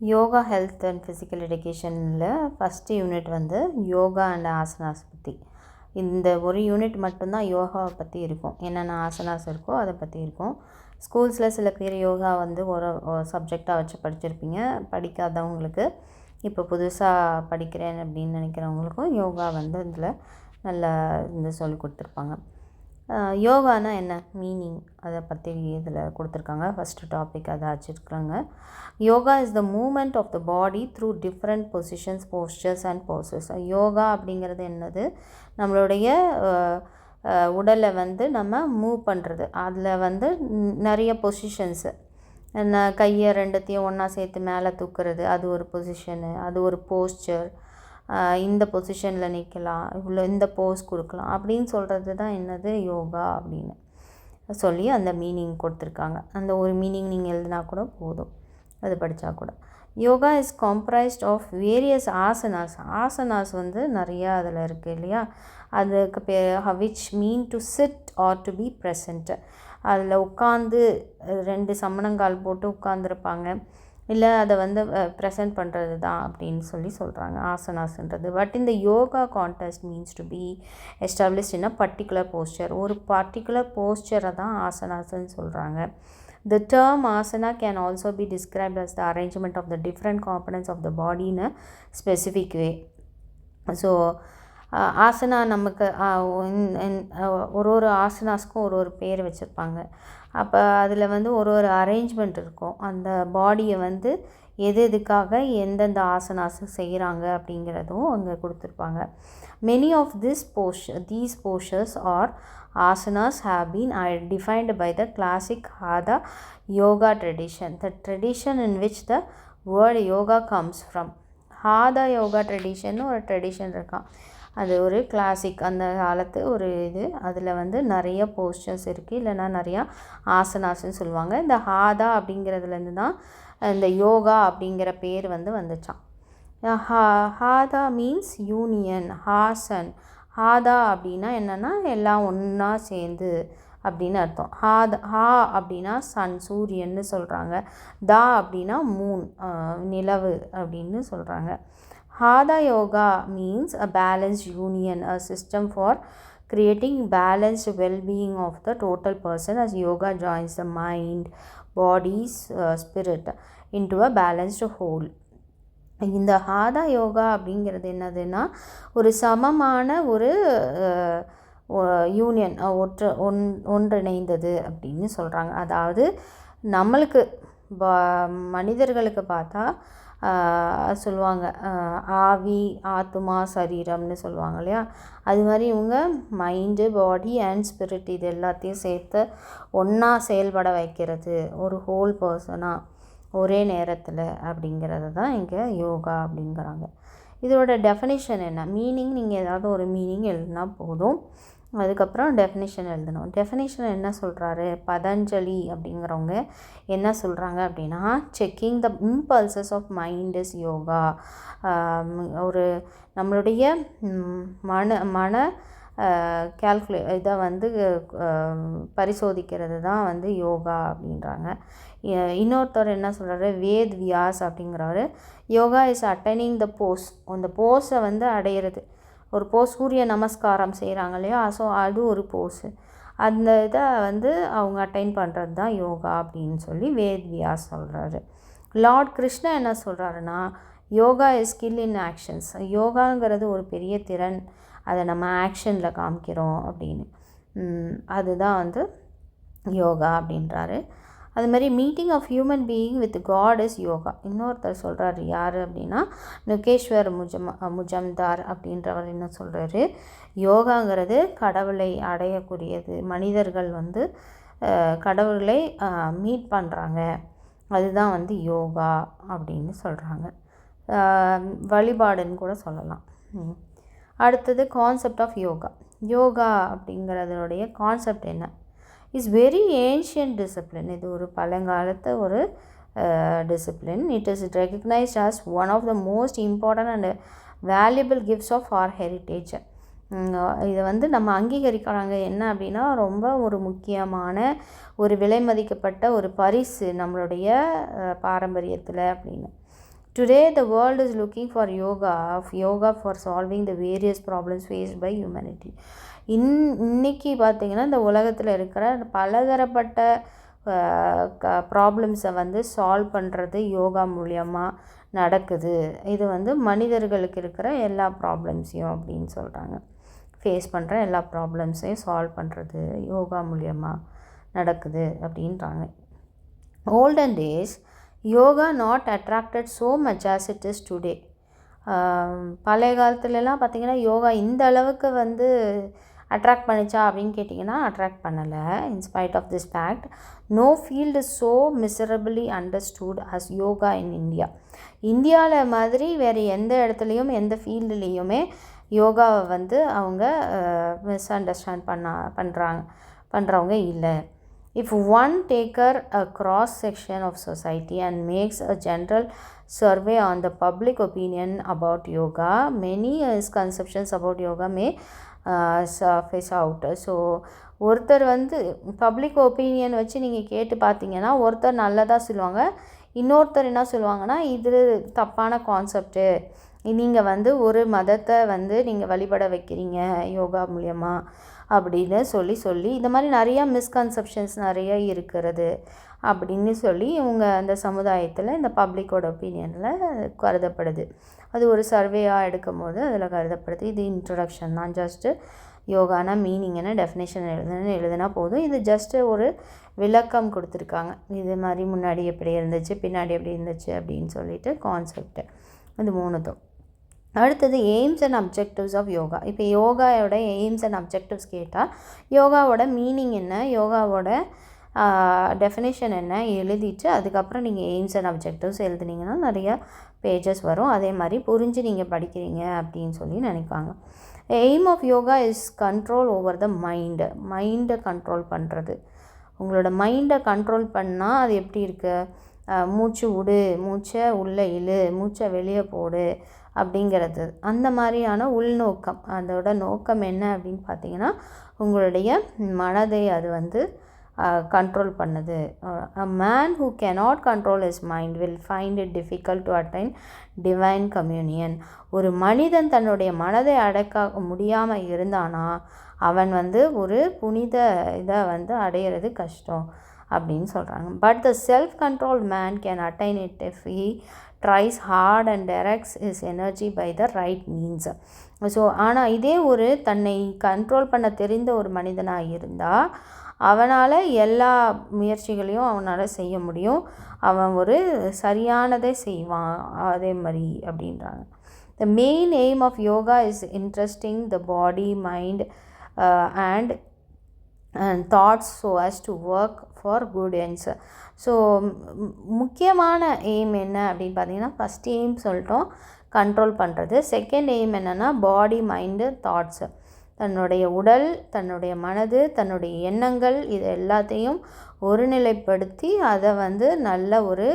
Yoga health and physical எஜுகேஷனில் first unit வந்து yoga and asanas பற்றி. இந்த ஒரு யூனிட் மட்டும்தான் யோகாவை பற்றி இருக்கும். என்னென்ன ஆசனாஸ் இருக்கோ அதை பற்றி இருக்கும். ஸ்கூல்ஸில் சில பேர் யோகா வந்து ஒரு சப்ஜெக்டாக வச்சு படிச்சிருப்பீங்க. படிக்காதவங்களுக்கு இப்போ புதுசாக படிக்கிறேன் அப்படின்னு நினைக்கிறவங்களுக்கும் யோகா வந்து இதில் நல்லா சொல்லி கொடுத்துருப்பாங்க. யோகானா என்ன மீனிங் அதை பற்றி இதில் கொடுத்துருக்காங்க. ஃபஸ்ட்டு டாபிக் அதை வச்சுருக்குறாங்க. Yoga is the movement of the body through different positions, postures and poses. Yoga அப்படிங்கிறது என்னது, நம்மளுடைய உடலை வந்து நம்ம மூவ் பண்ணுறது. அதில் வந்து நிறைய பொசிஷன்ஸு, கையை ரெண்டுத்தையும் ஒன்றா சேர்த்து மேலே தூக்குறது, அது ஒரு பொசிஷனு, அது ஒரு போஸ்டர். இந்த பொசிஷனில் நிற்கலாம், இவ்வளோ இந்த போஸ் கொடுக்கலாம் அப்படின்னு சொல்கிறது தான் என்னது யோகா அப்படின்னு சொல்லி அந்த மீனிங் கொடுத்துருக்காங்க. அந்த ஒரு மீனிங் நீங்கள் எழுதினா கூட போதும், அது படித்தா கூட. Yoga is comprised of various asanas. Asanas வந்து நிறையா அதில் இருக்குது இல்லையா. அதுக்கு which mean to sit or to be present. அதில் உட்காந்து 2 சமணங்கால் போட்டு உட்காந்துருப்பாங்க, இல்லை அதை வந்து ப்ரெசென்ட் பண்ணுறது தான் அப்படின்னு சொல்கிறாங்க ஆசனாஸ்ன்றது. பட் இந்த yoga context means to be established in a particular posture. ஒரு பர்டிகுலர் போஸ்டரை தான் ஆசனாஸ்ன்னு சொல்கிறாங்க. The term asana can also be described as the arrangement of the different components of the body in a specific way. So asana நமக்கு ஒரு ஆசனாஸ்க்கும் ஒரு பேர் வச்சுருப்பாங்க. அப்போ அதில் வந்து ஒரு அரேஞ்ச்மெண்ட் இருக்கும். அந்த பாடியை வந்து எதுக்காக எந்தெந்த ஆசனாஸ் செய்கிறாங்க அப்படிங்கிறதும் அங்கே கொடுத்துருப்பாங்க. Many of these postures or asanas have been defined by the classic Hatha yoga tradition, the tradition in which the word yoga comes from. Hatha yoga tradition ஒரு ட்ரெடிஷன் இருக்கான். அது ஒரு கிளாசிக், அந்த காலத்து ஒரு இது. அதில் வந்து நிறைய போஸ்டர்ஸ் இருக்குது, இல்லைனா நிறையா ஆசனாஸ்ன்னு சொல்லுவாங்க. இந்த ஹாதா அப்படிங்கிறதுலேருந்து தான் இந்த யோகா அப்படிங்கிற பேர் வந்து வந்துச்சான். ஹாதா மீன்ஸ் யூனியன், ஹாசன். ஹாதா அப்படின்னா என்னென்னா எல்லாம் ஒன்றா சேர்ந்து அப்படின்னு அர்த்தம். ஹா அப்படின்னா சன், சூரியன்னு சொல்கிறாங்க. தா அப்படின்னா மூன், நிலவு அப்படின்னு சொல்கிறாங்க. Hatha yoga means a balanced union, a system for creating balanced well-being of the total person, as yoga joins the mind, body, spirit into a balanced whole. இந்த ஹாதா யோகா அப்படிங்கிறது என்னதுன்னா ஒரு சமமான ஒரு யூனியன், ஒன்றிணைந்தது அப்படின்னு சொல்கிறாங்க. அதாவது நம்மளுக்கு மனிதர்களுக்கு பார்த்தா சொல்லுவாங்க ஆவி, ஆத்மா, சரீரம்னு சொல்லுவாங்க இல்லையா. அது மாதிரி இவங்க மைண்டு, பாடி அண்ட் ஸ்பிரிட் இது எல்லாத்தையும் சேர்த்து ஒன்றா செயல்பட வைக்கிறது, ஒரு ஹோல் பர்சனாக ஒரே நேரத்தில் அப்படிங்கிறது தான் இங்கே யோகா அப்படிங்கிறாங்க. இதோட டெஃபினிஷன் என்ன, மீனிங் நீங்கள் ஏதாவது ஒரு மீனிங் எழுதினா போதும். அதுக்கப்புறம் டெஃபினிஷன் எழுதணும். டெஃபினிஷன் என்ன சொல்கிறாரு பதஞ்சலி அப்படிங்கிறவங்க என்ன சொல்கிறாங்க அப்படின்னா, checking the impulses of mind is yoga. ஒரு நம்மளுடைய மன இதை வந்து பரிசோதிக்கிறது தான் வந்து யோகா அப்படின்றாங்க. இன்னொருத்தர் என்ன சொல்கிறாரு, வேத் வியாஸ் அப்படிங்கிறவர், yoga is attaining the pose. அந்த போஸை வந்து அடையிறது. ஒரு போஸ், சூரிய நமஸ்காரம் செய்கிறாங்க இல்லையா, ஸோ அது ஒரு போஸு. அந்த இதை வந்து அவங்க அட்டைன் பண்ணுறது தான் யோகா அப்படின்னு சொல்லி வேத் வியாஸ் சொல்கிறாரு. லார்ட் கிருஷ்ணா என்ன சொல்கிறாருன்னா, yoga is skill in actions. யோகாங்கிறது ஒரு பெரிய திறன், அதை நம்ம ஆக்ஷனில் காமிக்கிறோம் அப்படின்னு. அதுதான் வந்து யோகா அப்படின்றாரு. அது மாதிரி meeting of human being with god is yoga. இன்னொருத்தர் சொல்கிறாரு, யார் அப்படின்னா நுகேஷ்வர் முஜம்தார் அப்படின்றவர் என்ன சொல்கிறாரு, யோகாங்கிறது கடவுளை அடையக்கூடியது. மனிதர்கள் வந்து கடவுளை மீட் பண்ணுறாங்க, அதுதான் வந்து யோகா அப்படின்னு சொல்கிறாங்க. வழிபாடுன்னு கூட சொல்லலாம். அடுத்தது கான்செப்ட் ஆஃப் யோகா. யோகா அப்படிங்கிறதுடைய கான்செப்ட் என்ன, இஸ் வெரி ஏன்ஷியன்ட் டிசிப்ளின். இது ஒரு பழங்காலத்து ஒரு discipline. It is recognised as one of the most important and valuable gifts of our heritage. இதை வந்து நம்ம அங்கீகரிக்கிறாங்க என்ன அப்படின்னா, ரொம்ப ஒரு முக்கியமான ஒரு விலை மதிக்கப்பட்ட ஒரு பரிசு நம்மளுடைய பாரம்பரியத்தில் அப்படின்னு. Today the world is looking for yoga for solving the various problems faced by humanity. இன்னைக்கு பார்த்திங்கன்னா இந்த உலகத்தில் இருக்கிற பலதரப்பட்ட ப்ராப்ளம்ஸை வந்து சால்வ் பண்ணுறது யோகா மூலியமாக நடக்குது. இது வந்து மனிதர்களுக்கு இருக்கிற எல்லா ப்ராப்ளம்ஸையும் அப்படின்னு சொல்கிறாங்க. ஃபேஸ் பண்ணுற எல்லா ப்ராப்ளம்ஸையும் சால்வ் பண்ணுறது யோகா மூலியமாக நடக்குது அப்படின்றாங்க. Olden days, yoga not attracted so much as it is today. பழைய காலத்துலலாம் பார்த்திங்கன்னா யோகா இந்த அளவுக்கு வந்து அட்ராக்ட் பண்ணிச்சா அப்படின்னு கேட்டிங்கன்னா அட்ராக்ட் பண்ணலை. In spite of this fact, no field is so miserably understood as yoga in India. இந்தியாவில் மாதிரி வேறு எந்த இடத்துலையும் எந்த ஃபீல்டுலேயுமே யோகாவை வந்து அவங்க மிஸ் அண்டர்ஸ்டாண்ட் பண்ணுறவங்க இல்லை. If one takes a cross section of society and makes a general survey on the public opinion about yoga, many misconceptions about yoga may surface out. So ஒருத்தர் வந்து பப்ளிக் ஒப்பீனியன் வச்சு நீங்கள் கேட்டு பார்த்தீங்கன்னா ஒருத்தர் நல்லதாக சொல்லுவாங்க, இன்னொருத்தர் என்ன சொல்லுவாங்கன்னா இது தப்பான கான்செப்ட்டு, நீங்கள் வந்து ஒரு மதத்தை வந்து நீங்கள் வழிபட வைக்கிறீங்க யோகா மூலியமாக அப்படின்னு சொல்லி இந்த மாதிரி நிறையா மிஸ்கன்செப்ஷன்ஸ் நிறைய இருக்கிறது அப்படின்னு சொல்லி இவங்க அந்த சமுதாயத்தில் இந்த பப்ளிக்கோட ஒப்பீனியனில் கருதப்படுது. அது ஒரு சர்வேயாக எடுக்கும் போது அதில் கருதப்படுது. இது இன்ட்ரடக்ஷன் தான். ஜஸ்ட்டு யோகானா மீனிங் என்ன, டெஃபினேஷன் எழுதுனா போதும். இது ஜஸ்ட்டு ஒரு விளக்கம் கொடுத்துருக்காங்க. இது மாதிரி முன்னாடி எப்படி இருந்துச்சு, பின்னாடி எப்படி இருந்துச்சு அப்படின்னு சொல்லிட்டு கான்செப்ட்டு. அது மூணுதும். அடுத்தது aims and objectives of yoga. இப்போ யோகாவோட எய்ம்ஸ் அண்ட் அப்ஜெக்டிவ்ஸ் கேட்டால் யோகாவோட மீனிங் என்ன, யோகாவோட டெஃபினேஷன் என்ன எழுதிட்டு அதுக்கப்புறம் நீங்கள் எய்ம்ஸ் அண்ட் அப்ஜெக்டிவ்ஸ் எழுதுனீங்கன்னா நிறையா பேஜஸ் வரும். அதே மாதிரி புரிஞ்சு நீங்கள் படிக்கிறீங்க அப்படின்னு சொல்லி நினைப்பாங்க. Aim of yoga is control over the மைண்டை கண்ட்ரோல் பண்ணுறது. உங்களோட மைண்டை கண்ட்ரோல் பண்ணால் அது எப்படி இருக்குது, மூச்சு விடு, மூச்சை உள்ளே இழு, மூச்சை வெளியே போடு அப்படிங்கிறது. அந்த மாதிரியான உள்நோக்கம், அதோட நோக்கம் என்ன அப்படின்னு பார்த்தீங்கன்னா உங்களுடைய மனதை அது வந்து கண்ட்ரோல் பண்ணுது. A man who cannot control his mind will find it difficult to attain divine communion. ஒரு மனிதன் தன்னுடைய மனதை அடக்க முடியாமல் இருந்தானா அவன் வந்து ஒரு புனித இதை வந்து அடையிறது கஷ்டம் அப்படின்னு சொல்கிறாங்க. But the self control man can attain it if he tries hard and directs his energy by the right means. So ஆனால் இதே ஒரு தன்னை கண்ட்ரோல் பண்ண தெரிந்த ஒரு மனிதனாக இருந்தால் அவனால் எல்லா முயற்சிகளையும் அவனால் செய்ய முடியும். அவன் ஒரு சரியானதை செய்வான் அதே மாதிரி அப்படின்றாங்க. The main aim of yoga is integrating the body, mind and thoughts so as to work for good ends. So முக்கியமான எய்ம் என்ன அப்படின்னு பார்த்தீங்கன்னா ஃபஸ்ட் எய்ம் சொல்லிட்டோம் கண்ட்ரோல் பண்ணுறது. செகண்ட் எய்ம் என்னென்னா பாடி, மைண்டு, தாட்ஸு. தன்னுடைய உடல், தன்னுடைய மனது, தன்னுடைய எண்ணங்கள் இது எல்லாத்தையும் ஒருநிலைப்படுத்தி அதை வந்து நல்ல ஒரு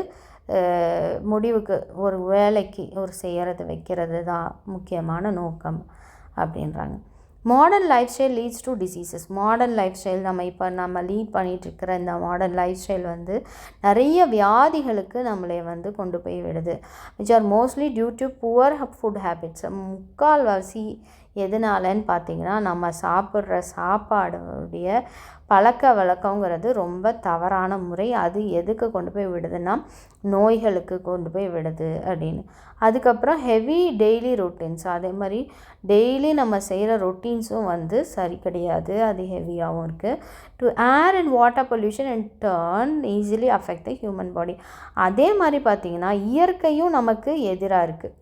முடிவுக்கு ஒரு வேலைக்கு ஒரு செய்கிறது வைக்கிறது தான் முக்கியமான நோக்கம் அப்படின்றாங்க. Modern lifestyle leads to diseases. Modern lifestyle நம்ம லீட் பண்ணிகிட்ருக்கிற இந்த மாடர்ன் லைஃப் ஸ்டைல் வந்து நிறைய வியாதிகளுக்கு நம்மளை வந்து கொண்டு போய் விடுது. Which are mostly due to poor food habits. முக்கால்வாசி எதனாலன்னு பார்த்தீங்கன்னா நம்ம சாப்பிட்ற சாப்பாடுடைய பழக்க வழக்கங்கிறது ரொம்ப தவறான முறை. அது எதுக்கு கொண்டு போய் விடுதுன்னா நோய்களுக்கு கொண்டு போய் விடுது அப்படின்னு. அதுக்கப்புறம் ஹெவி டெய்லி ரொட்டீன்ஸ், அதே மாதிரி டெய்லி நம்ம செய்கிற ரொட்டீன்ஸும் வந்து சரி கிடையாது, அது ஹெவியாகவும் இருக்குது. To air and water pollution and turn easily affect the human body. அதே மாதிரி பார்த்திங்கன்னா இயற்கையும் நமக்கு எதிராக இருக்குது.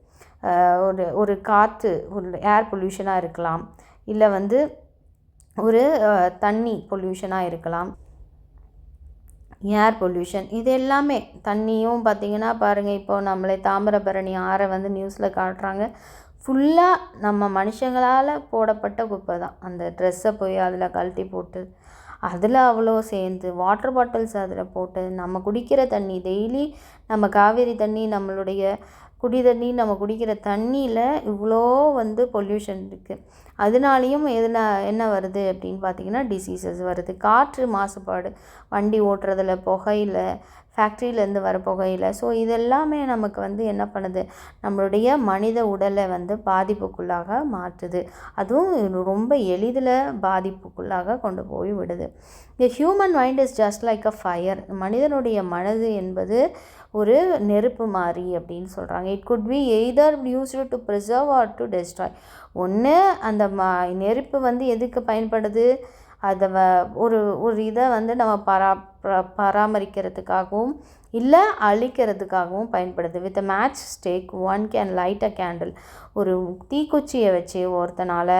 ஒரு காற்று, ஒரு ஏர் பொல்யூஷனாக இருக்கலாம், இல்லை வந்து ஒரு தண்ணி பொல்யூஷனாக இருக்கலாம். ஏர் பொல்யூஷன் இது எல்லாமே, தண்ணியும் பார்த்திங்கன்னா பாருங்கள், இப்போது நம்மளே தாமிரபரணி ஆறை வந்து நியூஸில் காட்டுறாங்க. ஃபுல்லாக நம்ம மனுஷங்களால் போடப்பட்ட குப்பை தான். அந்த ட்ரெஸ்ஸை போய் அதில் கழட்டி போட்டு அதில் அவ்வளோ சேர்ந்து வாட்டர் பாட்டில்ஸ் அதில் போட்டு நம்ம குடிக்கிற தண்ணி, டெய்லி நம்ம காவேரி தண்ணி, நம்மளுடைய குடி தண்ணி, நம்ம குடிக்கிற தண்ணியில் இவ்வளோ வந்து பொல்யூஷன் இருக்குது. அதனாலேயும் என்ன வருது அப்படின்னு பார்த்திங்கன்னா டிசீசஸ் வருது. காற்று மாசுபாடு, வண்டி ஓட்டுறதில், புகையில், ஃபேக்ட்ரியிலேருந்து வர புகையில். ஸோ இதெல்லாமே நமக்கு வந்து என்ன பண்ணுது, நம்மளுடைய மனித உடலை வந்து பாதிப்புக்குள்ளாக மாற்றுது. அதுவும் ரொம்ப எளிதில் பாதிப்புக்குள்ளாக கொண்டு போய் விடுது. The human mind is just like a fire. மனிதனுடைய மனது என்பது ஒரு நெருப்பு மாதிரி அப்படின்னு சொல்கிறாங்க. It could be either used to preserve or to destroy. ஒன்று அந்த நெருப்பு வந்து எதுக்கு பயன்படுது, அதை ஒரு ஒரு இதை வந்து நம்ம பராமரிக்கிறதுக்காகவும் இல்லை அழிக்கிறதுக்காகவும் பயன்படுது. With a match stick one can light a candle. ஒரு தீக்குச்சியை வச்சு ஒருத்தனால்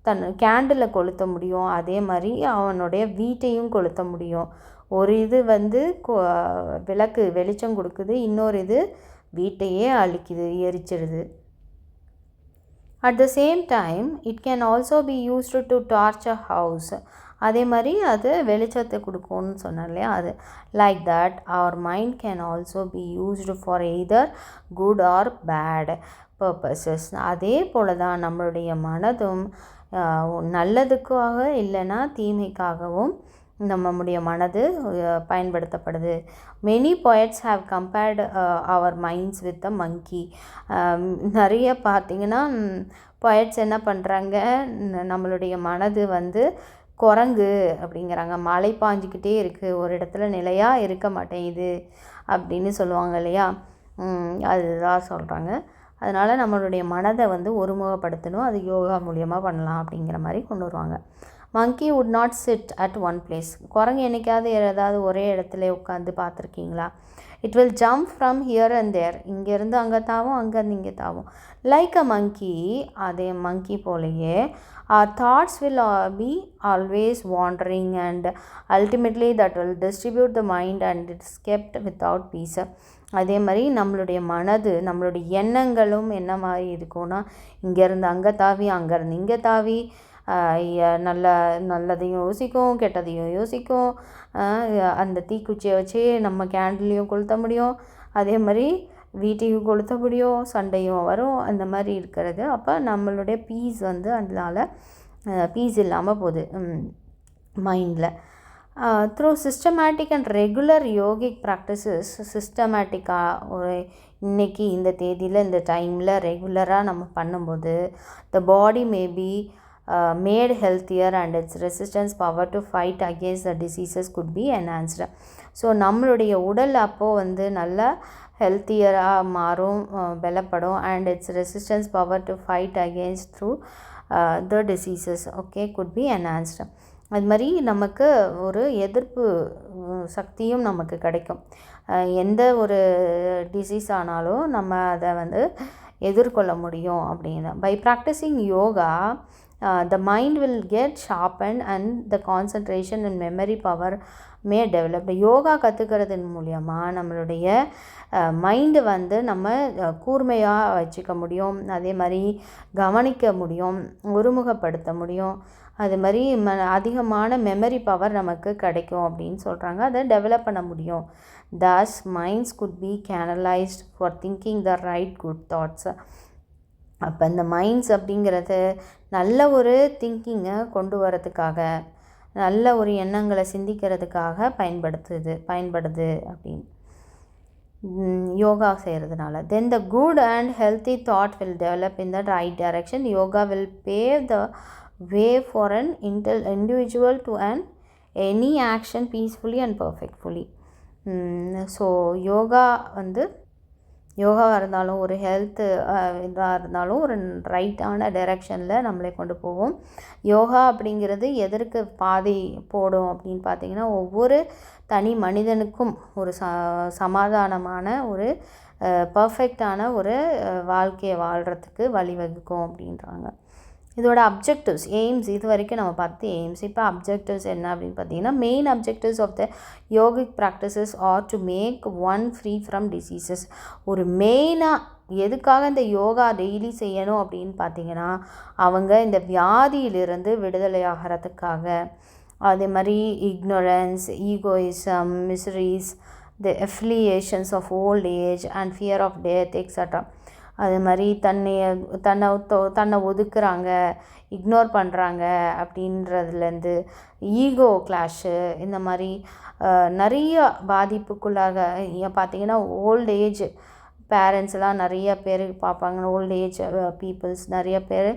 தன் கேண்டிலை கொளுத்த முடியும். அதே மாதிரி அவனுடைய வீட்டையும் கொளுத்த முடியும். ஒரு இது வந்து விளக்கு வெளிச்சம் கொடுக்குது, இன்னொரு இது வீட்டையே அழிக்குது, எரிச்சிடுது. At the same time it can also be used to torch a house. அதே மாதிரி அது வெளிச்சத்தை கொடுக்கும்னு சொன்னேன் இல்லையா, அது like that our mind can also be used for either good or bad purposes. அதே போல் தான் நம்மளுடைய மனதும் நல்லதுக்காக இல்லைன்னா தீமைக்காகவும் நம்முடைய மனது பயன்படுத்தப்படுது. Many poets have compared our minds with a monkey. நிறைய பார்த்திங்கன்னா poets என்ன பண்ணுறாங்க, நம்மளுடைய மனது வந்து குரங்கு அப்படிங்கிறாங்க. மழை பாஞ்சிக்கிட்டே இருக்குது, ஒரு இடத்துல நிலையாக இருக்க மாட்டேங்குது அப்படின்னு சொல்லுவாங்க இல்லையா, அதுதான் சொல்கிறாங்க. அதனால் நம்மளுடைய மனதை வந்து ஒருமுகப்படுத்தணும், அது யோகா மூலியமாக பண்ணலாம் அப்படிங்கிற மாதிரி கொண்டு வருவாங்க. monkey would not sit at one place. குரங்கு என்னைக்காவது ஏதாவது ஒரே இடத்துல உட்காந்து பார்த்துருக்கீங்களா? It will jump from here and there. இங்கேருந்து அங்கே தாவும், அங்கேருந்து இங்கே தாவும். லைக் அ மங்கி, அதே மங்கி போலையே our thoughts will be always wandering and ultimately that will distribute the mind and it's kept without peace. அதே மாதிரி நம்மளுடைய மனது, நம்மளுடைய எண்ணங்களும் என்ன மாதிரி இருக்கும்னா, இங்கேருந்து அங்கே தாவி, அங்கேருந்து இங்கே தாவி, நல்லதையும் யோசிக்கும், கெட்டதையும் யோசிக்கும். அந்த தீக்குச்சியை வச்சு நம்ம கேண்டிலையும் கொளுத்த முடியும், அதே மாதிரி வீட்டையும் கொளுத்த முடியும், சண்டையும் வரும், அந்த மாதிரி இருக்கிறது. அப்போ நம்மளுடைய பீஸ் வந்து அதனால் பீஸ் இல்லாமல் போகுது மைண்டில். Through systematic and regular yogic practices, சிஸ்டமேட்டிக்காக ஒரு இன்றைக்கி இந்த தேதியில் இந்த டைமில் ரெகுலராக நம்ம பண்ணும்போது the body may be made healthier and its resistance power to fight against the diseases could be enhanced. So நம்மளுடைய உடல் அப்போது வந்து நல்லா ஹெல்த்தியராக மாறும், பலப்படும். And its resistance power to fight against through the diseases could be enhanced. அது மாதிரி நமக்கு ஒரு எதிர்ப்பு சக்தியும் நமக்கு கிடைக்கும். எந்த ஒரு டிசீஸ் ஆனாலும் நம்ம அதை வந்து எதிர்கொள்ள முடியும் அப்படின்னு. By practising yoga the mind will get sharpened and the concentration and memory power may develop. Yoga கற்றுக்கிறதன் மூலியமாக நம்மளுடைய மைண்டு வந்து நம்ம கூர்மையாக வச்சுக்க முடியும், அதே மாதிரி கவனிக்க முடியும், ஒருமுகப்படுத்த முடியும். அது மாதிரி அதிகமான மெமரி பவர் நமக்கு கிடைக்கும் அப்படின்னு சொல்கிறாங்க. அதை டெவலப் பண்ண முடியும். thus minds could be canalized for thinking the right good thoughts. அப்போ இந்த மைண்ட்ஸ் அப்படிங்கிறது நல்ல ஒரு திங்கிங்கை கொண்டு வரதுக்காக, நல்ல ஒரு எண்ணங்களை சிந்திக்கிறதுக்காக பயன்படுது அப்படின்னு யோகா செய்கிறதுனால. Then the good and healthy thought will develop in the right direction. Yoga will pave the way for an individual to and any action peacefully and perfectfully. So யோகாவாக இருந்தாலும் ஒரு ஹெல்த்து இதாக இருந்தாலும் ஒரு ரைட்டான டைரெக்ஷனில் நம்மளை கொண்டு போவோம். யோகா அப்படிங்கிறது எதற்கு பாதை போடும் அப்படின்னு பார்த்திங்கன்னா, ஒவ்வொரு தனி மனிதனுக்கும் ஒரு சமாதானமான ஒரு பர்ஃபெக்டான ஒரு வாழ்க்கையை வாழ்கிறதுக்கு வழிவகுக்கும் அப்படின்றாங்க. இதோட அப்ஜெக்டிவ்ஸ், எய்ம்ஸ், இது வரைக்கும் நம்ம பார்த்து எய்ம்ஸ். இப்போ அப்ஜெக்டிவ்ஸ் என்ன அப்படின்னு பார்த்தீங்கன்னா, main objectives of the yogic practices are to make one free from diseases. ஒரு மெயினாக எதுக்காக இந்த யோகா டெய்லி செய்யணும் அப்படின்னு பார்த்தீங்கன்னா, அவங்க இந்த வியாதியிலிருந்து விடுதலை ஆகிறதுக்காக. அதே மாதிரி ignorance, egoism, miseries, the affiliations of old age and fear of death extra. அது மாதிரி தன்னை ஒதுக்குறாங்க, இக்னோர் பண்ணுறாங்க அப்படின்றதுலேருந்து ஈகோ கிளாஷு, இந்த மாதிரி நிறைய பாதிப்புக்குள்ளாக பார்த்திங்கன்னா ஓல்ட் ஏஜ் பேரண்ட்ஸ்லாம் நிறைய பேர் பார்ப்பாங்க. ஓல்ட் ஏஜ் பீப்புள்ஸ் நிறைய பேர்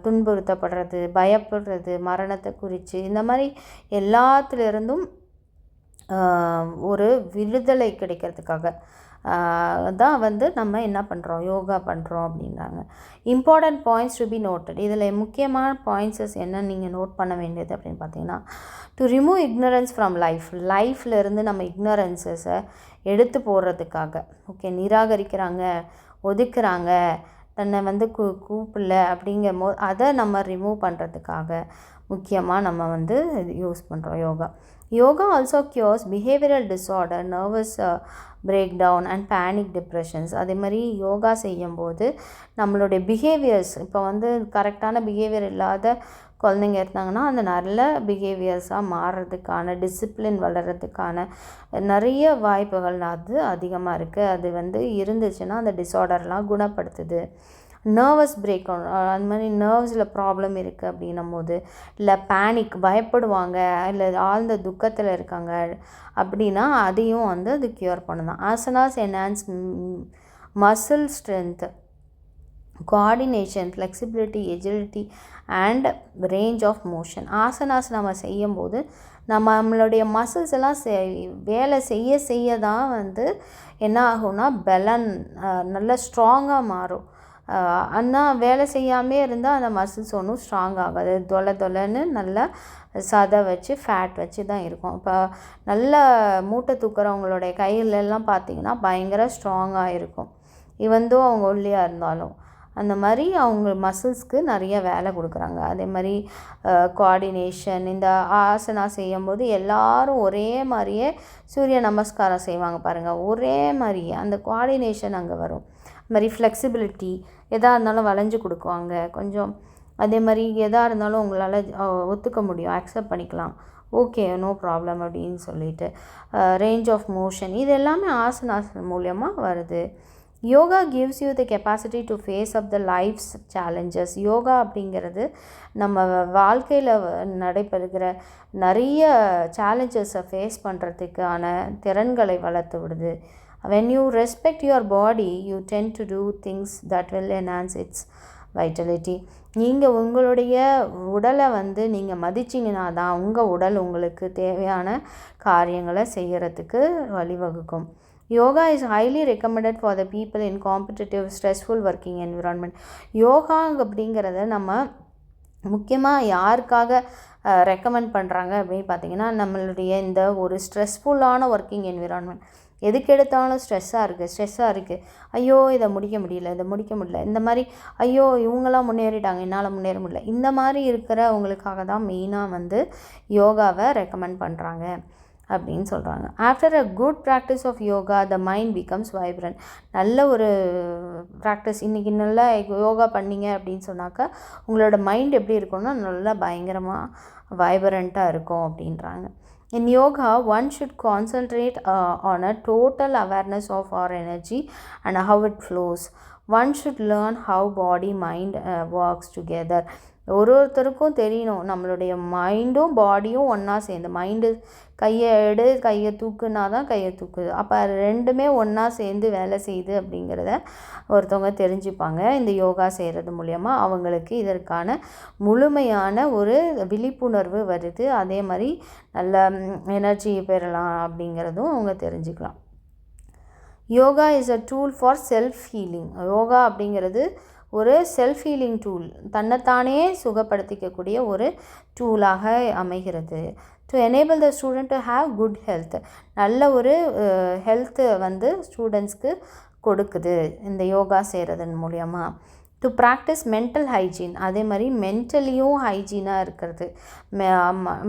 துன்புறுத்தப்படுறது, பயப்படுறது, மரணத்தை குறித்து, இந்த மாதிரி எல்லாத்துலேருந்தும் ஒரு விடுதலை கிடைக்கிறதுக்காக தான் வந்து நம்ம என்ன பண்ணுறோம், யோகா பண்ணுறோம் அப்படின்றாங்க. Important points to be noted. இதில் முக்கியமான பாயிண்ட்ஸஸ் என்ன நீங்கள் நோட் பண்ண வேண்டியது அப்படின்னு பார்த்தீங்கன்னா, டு ரிமூவ் இக்னரன்ஸ் ஃப்ரம் லைஃப்லேருந்து நம்ம இக்னரன்ஸஸை எடுத்து போடுறதுக்காக. ஓகே, நிராகரிக்கிறாங்க, ஒதுக்குறாங்க, தன்னை வந்து கூப்பிடல அப்படிங்கும்போது அதை நம்ம ரிமூவ் பண்ணுறதுக்காக முக்கியமாக நம்ம வந்து யூஸ் பண்ணுறோம் yoga. Yoga also cures behavioural disorder, nervous breakdown and panic depressions. அதே மாதிரி யோகா செய்யும்போது நம்மளுடைய பிஹேவியர்ஸ், இப்போ வந்து கரெக்டான பிஹேவியர் இல்லாத குழந்தைங்க இருந்தாங்கன்னா அந்த நல்ல பிஹேவியர்ஸாக மாறுறதுக்கான, டிசிப்ளின் வளர்கிறதுக்கான நிறைய வாய்ப்புகள் அது அதிகமாக இருக்குது. அது வந்து இருந்துச்சுன்னா அந்த டிஸார்டர்லாம் குணப்படுத்துது. நர்வஸ் பிரேக் அந்த மாதிரி நர்வ்ஸில் ப்ராப்ளம் இருக்குது அப்படின்னும் போது, இல்லை பேனிக் பயப்படுவாங்க, இல்லை ஆழ்ந்த துக்கத்தில் இருக்காங்க அப்படின்னா அதையும் வந்து அது க்யூர் பண்ணுதான். Asanas enhance muscle strength, coordination, flexibility, agility and range of motion. Asanas நம்ம செய்யும்போது நம்மளுடைய மசில்ஸ் எல்லாம் வேலை செய்ய தான் வந்து என்ன ஆகும்னா பலன் நல்லா ஸ்ட்ராங்காக மாறும். ஆனால் வேலை செய்யாமே இருந்தால் அந்த மசில்ஸ் ஒன்றும் ஸ்ட்ராங் ஆகாது. தொலைன்னு நல்லா சதை வச்சு ஃபேட் வச்சு தான் இருக்கும். இப்போ நல்ல மூட்டை தூக்குறவங்களுடைய கையிலெல்லாம் பார்த்திங்கன்னா பயங்கர ஸ்ட்ராங்காக இருக்கும், இவந்தோ அவங்க ஒல்லியாக இருந்தாலும். அந்த மாதிரி அவங்க மசில்ஸ்க்கு நிறைய வேலை கொடுக்குறாங்க. அதே மாதிரி கோஆர்டினேஷன், இந்த ஆசனா செய்யும்போது எல்லாரும் ஒரே மாதிரியே சூரிய நமஸ்காரம் செய்வாங்க பாருங்கள், ஒரே மாதிரியே அந்த கோஆர்டினேஷன் அங்கே வரும். அது மாதிரி ஃப்ளெக்சிபிலிட்டி, எதாக இருந்தாலும் வளைஞ்சு கொடுக்குவாங்க கொஞ்சம். அதே மாதிரி எதாக இருந்தாலும் உங்களால் ஒத்துக்க முடியும், அக்செப்ட் பண்ணிக்கலாம், ஓகே நோ ப்ராப்ளம் அப்படின்னு சொல்லிட்டு. ரேஞ்ச் ஆஃப் மோஷன், இது எல்லாமே ஆசனாஸ் மூலமாக வருது. Yoga gives you the capacity to face up the life's challenges. Yoga அப்படிங்கிறது நம்ம வாழ்க்கையில் நடைபெறுகிற நிறைய சேலஞ்சஸை ஃபேஸ் பண்ணுறதுக்கான திறன்களை வளர்த்து விடுது. When you respect your body, you tend to do things that will enhance its vitality. நீங்கள் உங்களுடைய உடலை வந்து நீங்கள் மதிச்சிங்கன்னா தான் உங்கள் உடல் உங்களுக்கு தேவையான காரியங்களை செய்கிறதுக்கு வழிவகுக்கும். Yoga is highly recommended for the people in competitive stressful working environment. Yoga அப்படிங்கிறத நம்ம முக்கியமாக யாருக்காக ரெக்கமெண்ட் பண்ணுறாங்க அப்படின்னு பார்த்திங்கன்னா, நம்மளுடைய இந்த ஒரு ஸ்ட்ரெஸ்ஃபுல்லான ஒர்க்கிங் என்விரான்மெண்ட், எதுக்கு எடுத்தாலும் ஸ்ட்ரெஸ்ஸாக இருக்குது, ஐயோ இதை முடிக்க முடியல, இந்த மாதிரி ஐயோ இவங்களாம் முன்னேறிட்டாங்க என்னால் முன்னேற முடியல, இந்த மாதிரி இருக்கிறவங்களுக்காக தான் மெயினாக வந்து யோகாவை ரெக்கமெண்ட் பண்ணுறாங்க அப்படின்னு சொல்கிறாங்க. After a good practice of yoga the mind becomes vibrant. நல்ல ஒரு ப்ராக்டிஸ், இன்றைக்கி நல்லா யோகா பண்ணிங்க அப்படின்னு சொன்னாக்கா உங்களோட மைண்ட் எப்படி இருக்கும்னா நல்லா பயங்கரமாக வைப்ரண்ட்டாக இருக்கும் அப்படின்றாங்க. In yoga, one should concentrate on a total awareness of our energy and how it flows. One should learn how body, mind works together. ஒருத்தருக்கும் தெரியணும் நம்மளுடைய மைண்டும் பாடியும் ஒன்றா சேர்ந்து, மைண்டு கையை தூக்குனா தான் கையை தூக்குது, அப்போ ரெண்டுமே ஒன்றா சேர்ந்து வேலை செய்யுது அப்படிங்கிறத ஒருத்தவங்க தெரிஞ்சுப்பாங்க. இந்த யோகா செய்கிறது மூலயமா அவங்களுக்கு இதற்கான முழுமையான ஒரு விழிப்புணர்வு வருது. அதே மாதிரி நல்ல எனர்ஜி பெறலாம் அப்படிங்கிறதும் அவங்க தெரிஞ்சுக்கலாம். Yoga is a tool for self healing. Yoga அப்படிங்கிறது ஒரு செல்ஃப் ஹீலிங் டூல், தன்னைத்தானே சுகப்படுத்திக்கக்கூடிய ஒரு டூலாக அமைகிறது. To enable the student to have good health. நல்ல ஒரு ஹெல்த்து வந்து ஸ்டூடெண்ட்ஸ்க்கு கொடுக்குது இந்த யோகா செய்கிறதன் மூலயமா. To practice mental hygiene. அதே மாதிரி மென்டலியும் ஹைஜீனாக இருக்கிறது,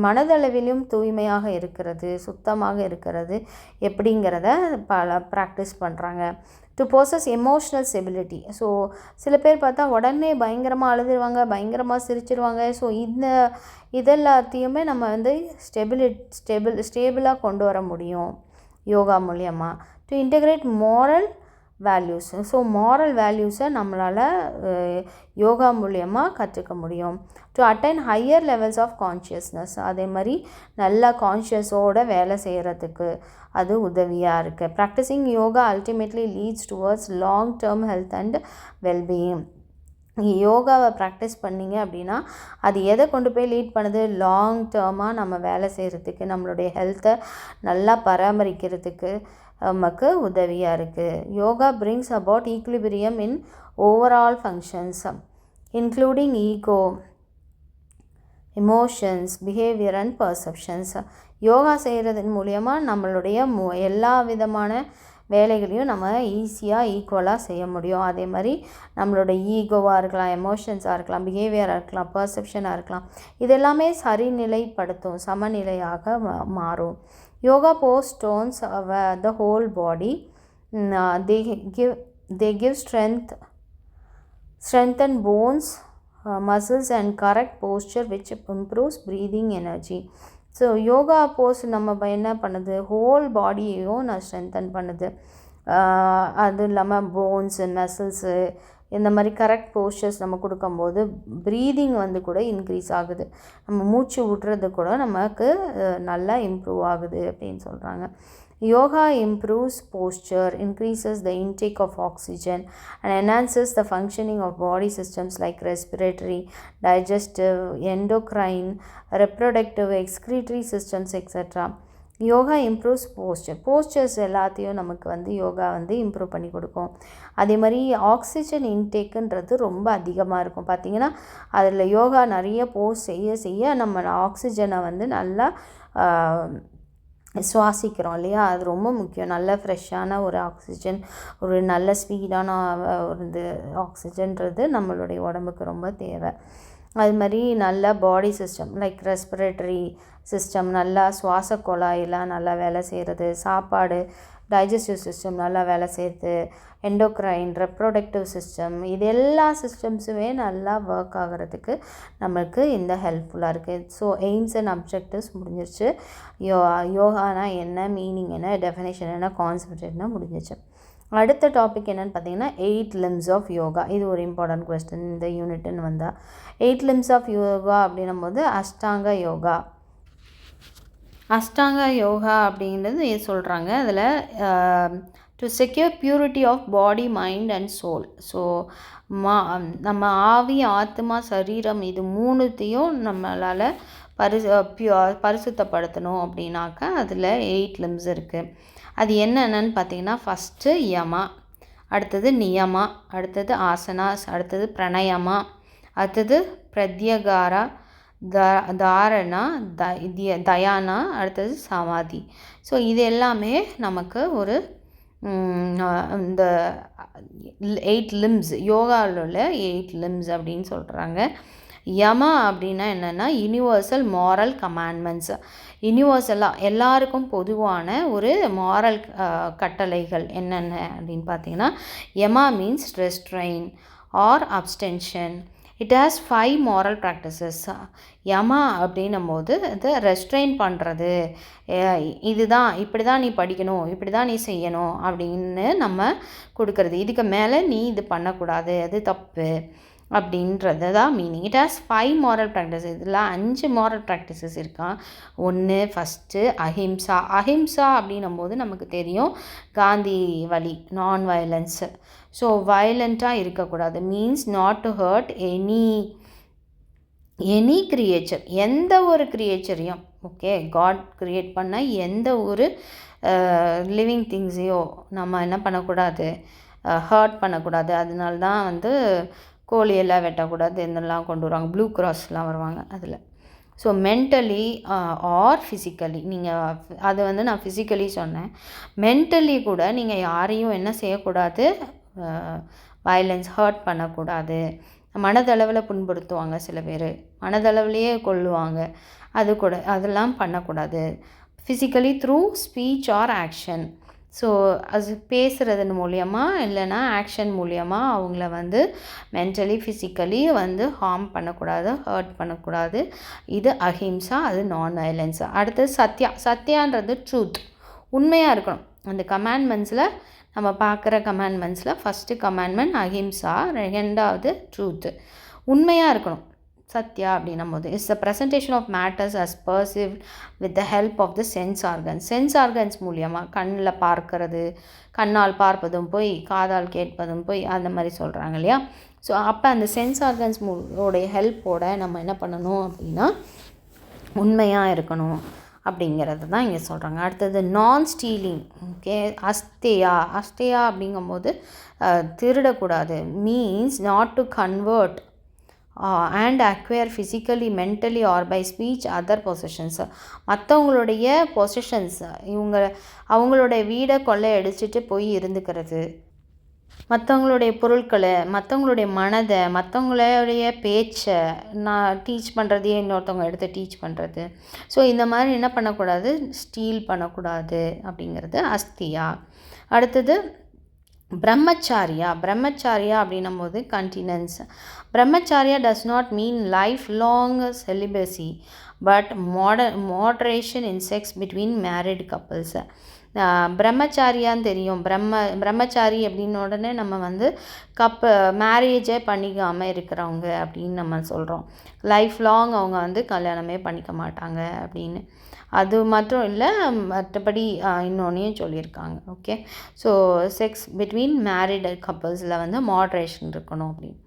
மனதளவிலும் தூய்மையாக இருக்கிறது, சுத்தமாக இருக்கிறது எப்படிங்கிறத ப்ராக்டிஸ் பண்ணுறாங்க. To poses emotional stability. So சில பேர் பார்த்தா உடனே பயங்கரமாக அழுதுருவாங்க, பயங்கரமாக சிரிச்சிருவாங்க. ஸோ இதெல்லாத்தையுமே நம்ம வந்து ஸ்டேபிளாக கொண்டு வர முடியும் யோகா மூலியமாக. To integrate moral values. So moral வேல்யூஸை நம்மளால் யோகா மூலயமா கற்றுக்க முடியும். To attain higher levels of consciousness, அதே மாதிரி நல்லா கான்ஷியஸோடு வேலை செய்கிறதுக்கு அது உதவியாக இருக்குது. Practising yoga ultimately leads towards long term health and wellbeing. யோகாவை ப்ராக்டிஸ் பண்ணிங்க அப்படின்னா அது எதை கொண்டு போய் லீட் பண்ணுது? லாங் டேர்மாக நம்ம வேலை செய்கிறதுக்கு, நம்மளுடைய ஹெல்த்தை நல்லா பராமரிக்கிறதுக்கு நமக்கு உதவியாக இருக்குது. Yoga brings about equilibrium in overall functions including ego, emotions, behaviour and perceptions. Yoga செய்கிறதன் மூலயமா நம்மளுடைய எல்லா விதமான வேலைகளையும் நம்ம ஈஸியாக ஈக்குவலாக செய்ய முடியும். அதே மாதிரி நம்மளோட ஈகோவாக இருக்கலாம், எமோஷன்ஸாக இருக்கலாம், பிஹேவியராக இருக்கலாம், பர்செப்ஷனாக இருக்கலாம், இதெல்லாமே சரிநிலைப்படுத்தும், சமநிலையாக மாறும். Yoga pose tones the whole body. they give strengthen bones, muscles and correct posture which improves breathing energy. So yoga pose நம்ம என்ன பண்ணுது? ஹோல் பாடியையும் நான் ஸ்ட்ரென்தன் பண்ணுது. அது இல்லாமல் போன்ஸு, மசில்ஸு, இந்த மாதிரி கரெக்ட் போஸ்டர்ஸ் நம்ம கொடுக்கும்போது ப்ரீதிங் கூட இன்க்ரீஸ் ஆகுது. நம்ம மூச்சு விட்றது கூட நமக்கு நல்லா இம்ப்ரூவ் ஆகுது அப்படின்னு சொல்கிறாங்க. Yoga improves posture, increases the intake of oxygen and enhances the functioning of body systems like respiratory, digestive, endocrine, reproductive, excretory systems etc. Yoga improves posters எல்லாத்தையும் நமக்கு யோகா இம்ப்ரூவ் பண்ணி கொடுக்கும். அதே மாதிரி ஆக்சிஜன் இன்டேக்குன்றது ரொம்ப அதிகமாக இருக்கும். பார்த்திங்கன்னா அதில் யோகா நிறைய போஸ் செய்ய நம்ம ஆக்சிஜனை நல்லா சுவாசிக்கிறோம் இல்லையா? அது ரொம்ப முக்கியம். நல்ல ஃப்ரெஷ்ஷான ஒரு ஆக்சிஜன், ஒரு நல்ல ஸ்பீடான ஒரு ஆக்சிஜன்றது நம்மளுடைய உடம்புக்கு ரொம்ப தேவை. அது மாதிரி நல்ல பாடி சிஸ்டம் லைக் ரெஸ்பிரேட்டரி சிஸ்டம், நல்லா சுவாச குழாயெல்லாம் நல்லா வேலை செய்கிறது, சாப்பாடு டைஜஸ்டிவ் சிஸ்டம் நல்லா வேலை செய்கிறது, எண்டோக்ரைன், ரெப்ரொடக்டிவ் சிஸ்டம், இது எல்லா சிஸ்டம்ஸுமே நல்லா ஒர்க் ஆகிறதுக்கு நம்மளுக்கு இந்த ஹெல்ப்ஃபுல்லாக இருக்குது. ஸோ எய்ம்ஸ் அண்ட் அப்ஜெக்டிவ்ஸ் முடிஞ்சிருச்சு. யோகானா என்ன, மீனிங் என்ன, டெஃபினேஷன் என்ன, கான்செப்ட் என்ன முடிஞ்சிச்சு. அடுத்த டாபிக் என்னென்னு பார்த்தீங்கன்னா 8 limbs ஆஃப் யோகா. இது ஒரு இம்பார்ட்டன்ட் கொஸ்டின் இந்த யூனிட்டுன்னு வந்தால். 8 limbs ஆஃப் யோகா அப்படின்னும் போது அஷ்டாங்க யோகா. அஷ்டாங்க யோகா அப்படின்றது சொல்கிறாங்க. அதில் to secure purity of body, mind and soul. So நம்ம ஆவி, ஆத்மா, சரீரம் இது மூணுத்தையும் நம்மளால் பரிசுத்தப்படுத்தணும் அப்படின்னாக்கா அதில் 8 limbs இருக்குது. அது என்னென்னு பார்த்தீங்கன்னா ஃபஸ்ட்டு யமா, அடுத்தது நியமா, அடுத்தது ஆசனாஸ், அடுத்தது பிரணயமா, அடுத்தது பிரத்யகாரா, தாரணா, தயானா, அடுத்தது சமாதி. ஸோ இது எல்லாமே நமக்கு ஒரு இந்த 8 limbs யோகாவில் உள்ள 8 limbs அப்படின்னு சொல்கிறாங்க. யமா அப்படின்னா என்னென்னா யூனிவர்சல் மாரல் கமாண்ட்மெண்ட்ஸ். யூனிவர்சலாக எல்லாருக்கும் பொதுவான ஒரு மாரல் கட்டளைகள் என்னென்ன அப்படின்னு பார்த்தீங்கன்னா yama means restraint or abstention. It has 5 moral practices. Yama அப்படின்னும் போது இது ரெஸ்ட்ரெயின் பண்ணுறது, இதுதான் இப்படி தான் நீ படிக்கணும், இப்படி தான் நீ செய்யணும் அப்படின்னு நம்ம கொடுக்கறது. இதுக்கு மேலே நீ இது பண்ணக்கூடாது, அது தப்பு அப்படின்றது தான் meaning. It has 5 moral practices. இதில் 5 moral practices இருக்கான். ஒன்று ஃபஸ்ட்டு அஹிம்சா. அஹிம்சா அப்படின்னும் போது நமக்கு தெரியும் காந்தி வழி, நான் வயலன்ஸு. ஸோ வயலண்ட்டாக இருக்கக்கூடாது, means not to hurt any creature, எந்த ஒரு கிரியேச்சரையும். ஓகே, காட் கிரியேட் பண்ண எந்த ஒரு லிவிங் திங்ஸையோ நம்ம என்ன பண்ணக்கூடாது, ஹர்ட் பண்ணக்கூடாது. அதனால தான் கோழியெல்லாம் வெட்டக்கூடாது இதெல்லாம் கொண்டு வருவாங்க, ப்ளூ கிராஸ்லாம் வருவாங்க அதில். ஸோ மென்டலி ஆர் ஃபிசிக்கலி, நீங்கள் அது நான் ஃபிசிக்கலி சொன்னேன். மென்டலி கூட நீங்கள் யாரையும் என்ன செய்யக்கூடாது, வயலன்ஸ், ஹர்ட் பண்ணக்கூடாது. மனதளவில் புண்படுத்துவாங்க சில பேர், மனதளவுலேயே கொல்லுவாங்க, அது கூட அதெல்லாம் பண்ணக்கூடாது. Physically through speech or action. So அது பேசுகிறதன் மூலயமா இல்லைனா ஆக்ஷன் மூலயமா அவங்கள மென்டலி ஃபிசிக்கலி ஹார்ம் பண்ணக்கூடாது, ஹர்ட் பண்ணக்கூடாது. இது அஹிம்சா, அது நான் வயலன்ஸ். அடுத்தது சத்யா. சத்யான்றது ட்ரூத், உண்மையாக இருக்கணும். அந்த கமாண்ட்மெண்ட்ஸில் நம்ம பார்க்குற கமாண்ட்மெண்ட்ஸில் ஃபஸ்ட்டு கமாண்ட்மெண்ட் அஹிம்சா, ரெண்டாவது ட்ரூத்து, உண்மையாக இருக்கணும். சத்யா அப்படின்னும் போது it's the presentation of matters as perceived with the help of the sense organs. Sense organs மூலியமாக கண்ணில் பார்க்கறது, கண்ணால் பார்ப்பதும் போய் காதால் கேட்பதும் போய் அந்த மாதிரி சொல்கிறாங்க இல்லையா. ஸோ அப்போ அந்த சென்ஸ் ஆர்கன்ஸ் உடைய ஹெல்ப்போட நம்ம என்ன பண்ணணும் அப்படின்னா உண்மையாக இருக்கணும் அப்படிங்கிறது தான் இங்கே சொல்கிறாங்க. அடுத்தது நான் ஸ்டீலிங். ஓகே, அஸ்தேயா அப்படிங்கும்போது திருடக்கூடாது, means not to convert and acquire physically, mentally or by speech other possessions. மற்றவங்களுடைய பொசிஷன்ஸ், அவங்களுடைய வீடை கொள்ளை அடிச்சுட்டு போய் இருந்துக்கிறது, மற்றவங்களுடைய பொருட்களை, மற்றவங்களுடைய மனதை, மற்றவங்களுடைய பேச்சை நான் டீச் பண்ணுறதையே இன்னொருத்தவங்க எடுத்து டீச் பண்ணுறது. ஸோ இந்த மாதிரி என்ன பண்ணக்கூடாது, ஸ்டீல் பண்ணக்கூடாது அப்படிங்கிறது அஸ்தியா. அடுத்தது பிரம்மச்சாரியா. அப்படின்னும் போது continence. Brahmacharya does not mean life long celibacy but moderation in sex between married couples. பிரம்மச்சாரியான்னு தெரியும். பிரம்மச்சாரி அப்படின்னு உடனே நம்ம மேரேஜே பண்ணிக்காமல் இருக்கிறவங்க அப்படின்னு நம்ம சொல்கிறோம். லைஃப் லாங் அவங்க கல்யாணமே பண்ணிக்க மாட்டாங்க அப்படின்னு. அது மாத்திரம் இல்லை, மற்றபடி இன்னொன்றையும் சொல்லியிருக்காங்க. Okay, so sex between married கப்புள்ஸில் மாட்ரேஷன் இருக்கணும் அப்படின்னு.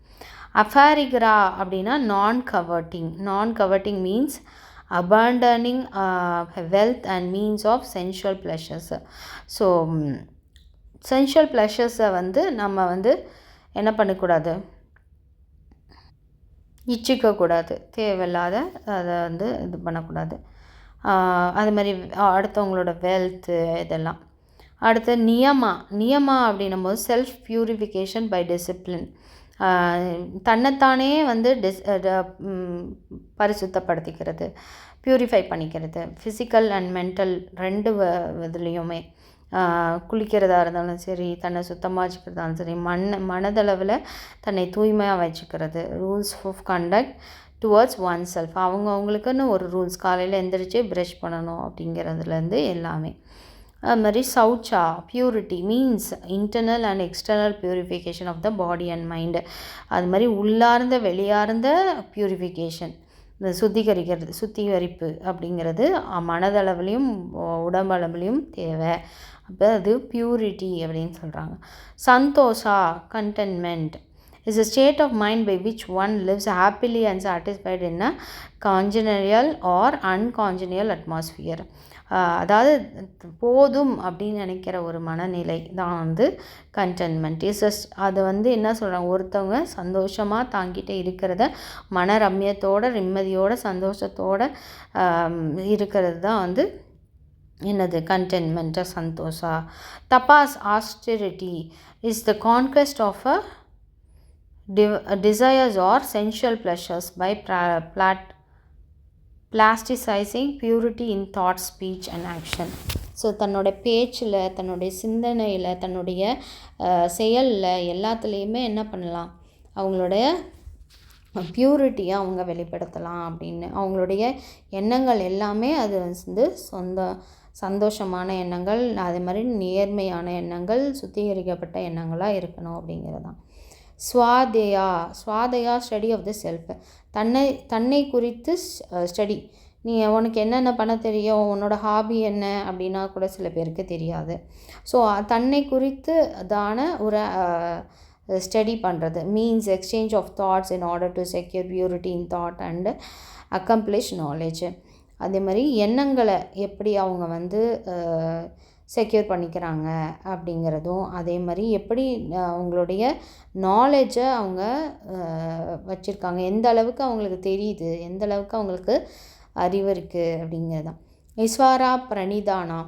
அஃபாரிகரா அப்படின்னா non coveting means abandoning wealth and means of sensual pleasures. So sensual ப்ளஷர்ஸை நம்ம என்ன பண்ணக்கூடாது, இச்சிக்கக்கூடாது, தேவையில்லாத அதை இது பண்ணக்கூடாது. அது மாதிரி அடுத்தவங்களோட வெல்த்து இதெல்லாம். அடுத்து நியமா அப்படின்னும் போது செல்ஃப் பியூரிஃபிகேஷன் பை டிசிப்ளின். தன்னைத்தானே பரிசுத்தப்படுத்திக்கிறது, பியூரிஃபை பண்ணிக்கிறது, ஃபிசிக்கல் அண்ட் மென்டல் ரெண்டு இதுலேயுமே. குளிக்கிறதா இருந்தாலும் சரி, தன்னை சுத்தமாக வச்சுக்கிறதாலும் சரி, மனதளவில் தன்னை தூய்மையாக வச்சுக்கிறது. Rules of conduct towards oneself. அவங்களுக்குன்னு ஒரு ரூல்ஸ், காலையில் எந்திரிச்சு ப்ரஷ் பண்ணணும் அப்படிங்கிறதுலேருந்து எல்லாமே. அது மாதிரி shaucha, purity means internal and external purification of the body and mind. அது மாதிரி உள்ளார்ந்த வெளியார்ந்த பியூரிஃபிகேஷன், இந்த சுத்திகரிப்பு அப்படிங்கிறது மனதளவுலையும் உடம்பளவுலையும் தேவை. அப்போ அது பியூரிட்டி அப்படின்னு சொல்கிறாங்க. Santosha, contentment is a state of mind by which one lives happily and satisfied in a congenial or uncongenial atmosphere. அதாவது போதும் அப்படின்னு நினைக்கிற ஒரு மனநிலை தான் கண்டென்ட்மெண்ட். அது என்ன சொல்கிறாங்க, ஒருத்தவங்க சந்தோஷமாக தாங்கிட்டே இருக்கிறத, மனரம்யத்தோட, நிம்மதியோட, சந்தோஷத்தோடு இருக்கிறது தான் என்னது contentment, santosha. Tapas, austerity is the conquest of a desires or sensual pleasures by plasticizing purity in thought, speech and action. So தன்னோட பேச்சில், தன்னுடைய சிந்தனையில், தன்னுடைய செயலில் எல்லாத்துலேயுமே என்ன பண்ணலாம், அவங்களுடைய பியூரிட்டியை அவங்க வெளிப்படுத்தலாம் அப்படின்னு. அவங்களுடைய எண்ணங்கள் எல்லாமே அது சந்தோஷமான எண்ணங்கள், அதே மாதிரி நேர்மையான எண்ணங்கள், சுத்திகரிக்கப்பட்ட எண்ணங்களாக இருக்கணும் அப்படிங்கிறது தான். ஸ்வாதயா ஸ்டடி ஆஃப் த செல்ஃப். தன்னை குறித்து ஸ்டடி. உனக்கு என்னென்ன பண்ண தெரியும், உன்னோட ஹாபி என்ன அப்படின்னா கூட சில பேருக்கு தெரியாது. ஸோ தன்னை குறித்து தான ஒரு ஸ்டடி பண்ணுறது means exchange of thoughts in order to secure purity in thought and accomplish knowledge. அதே மாதிரி எண்ணங்களை எப்படி அவங்க செக்யூர் பண்ணிக்கிறாங்க அப்படிங்கிறதும், அதே மாதிரி எப்படி அவங்களுடைய நாலேஜை அவங்க வச்சுருக்காங்க, எந்த அளவுக்கு அவங்களுக்கு தெரியுது, எந்த அளவுக்கு அவங்களுக்கு அறிவு இருக்குது அப்படிங்கிறது தான். Ishvara pranidhana,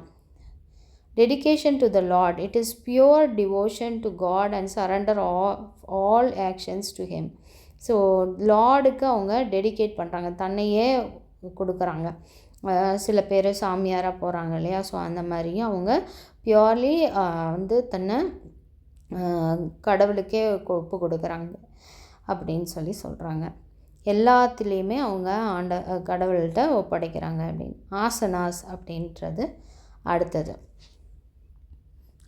dedication to the lord. It is pure devotion to god and surrender all actions to him. So லார்டுக்கு அவங்க டெடிகேட் பண்ணுறாங்க, தன்னையே கொடுக்குறாங்க. சில பேர் சாமியாராக போகிறாங்க இல்லையா, ஸோ அந்த மாதிரியும் அவங்க பியூர்லி தன்னை கடவுளுக்கே ஒப்பு கொடுக்குறாங்க அப்படின்னு சொல்கிறாங்க. எல்லாத்துலேயுமே அவங்க கடவுள்கிட்ட ஒப்படைக்கிறாங்க அப்படின்னு. ஆசனாஸ் அப்படின்றது அடுத்தது.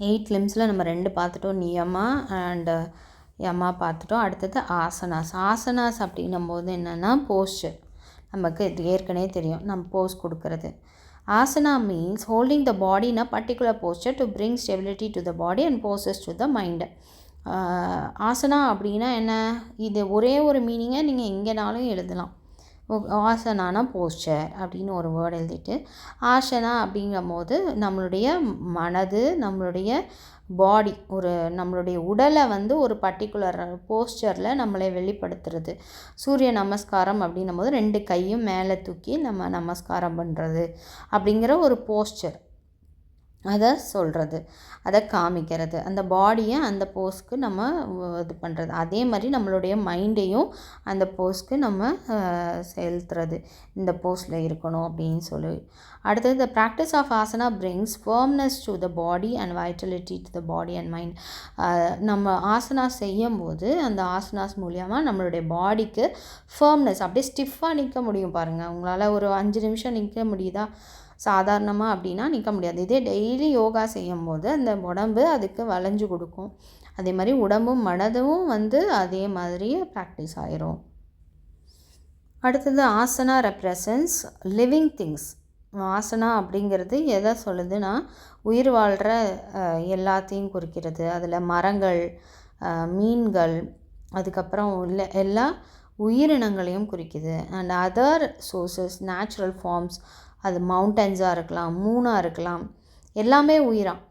8 லிம்ஸில் நம்ம 2 பார்த்துட்டோம், நியமா அண்டு யமா பார்த்துட்டோம். அடுத்தது ஆசனாஸ். ஆசனாஸ் அப்படின்னும் போது என்னென்னா போஸ்டர். நமக்கு ஏற்கனவே தெரியும் நம்ம போஸ் கொடுக்கறது. Asana means holding the body in a particular poster to bring stability to the body and poses to the mind. Asana அப்படின்னா என்ன? இது ஒரே ஒரு மீனிங்கை நீங்கள் எங்கேனாலும் எழுதலாம். ஆசனானா போஸ்டர் அப்படின்னு ஒரு வேர்டு எழுதிட்டு, ஆசனா அப்படிங்கும் போது நம்மளுடைய மனது, நம்மளுடைய பாடி, நம்மளுடைய உடலை வந்து ஒரு பர்டிகுலர் போஸ்டரில் நம்மளை வெளிப்படுத்துறது. சூரிய நமஸ்காரம் அப்படின்னும் போது 2 கையும் மேலே தூக்கி நம்ம நமஸ்காரம் பண்ணுறது அப்படிங்கிற ஒரு போஸ்டர், அதை சொல்கிறது, அதை காமிக்கிறது. அந்த பாடியை அந்த போஸ்க்கு நம்ம இது பண்ணுறது. அதே மாதிரி நம்மளுடைய மைண்டையும் அந்த போஸ்க்கு நம்ம செலுத்துறது. இந்த போஸ்டில் இருக்கணும் அப்படின்னு சொல்லி. அடுத்தது the practice of asana brings firmness to the body and vitality to the body and mind. நம்ம ஆசனா செய்யும்போது அந்த ஆசனாஸ் மூலியமாக நம்மளுடைய பாடிக்கு ஃபர்ம்னஸ், அப்படியே ஸ்டிஃபாக நிற்க முடியும். பாருங்கள், உங்களால் ஒரு 5 நிமிஷம் நிற்க முடியுதா? சாதாரணமாக அப்படின்னா நிற்க முடியாது. இதே டெய்லி யோகா செய்யும் போது அந்த உடம்பு அதுக்கு வளைஞ்சு கொடுக்கும். அதே மாதிரி உடம்பும் மனதும் வந்து அதே மாதிரியே ப்ராக்டிஸ் ஆயிரும். அடுத்தது asana represents living things. Asana அப்படிங்கிறது எதை சொல்லுதுன்னா உயிர் வாழ்கிற எல்லாத்தையும் குறிக்கிறது. அதில் மரங்கள், மீன்கள், அதுக்கப்புறம் உள்ள எல்லா உயிரினங்களையும் குறிக்குது. And other sources, natural forms, அது மவுண்டன்ஸாக இருக்கலாம், மூனாக இருக்கலாம், எல்லாமே உயிராம்.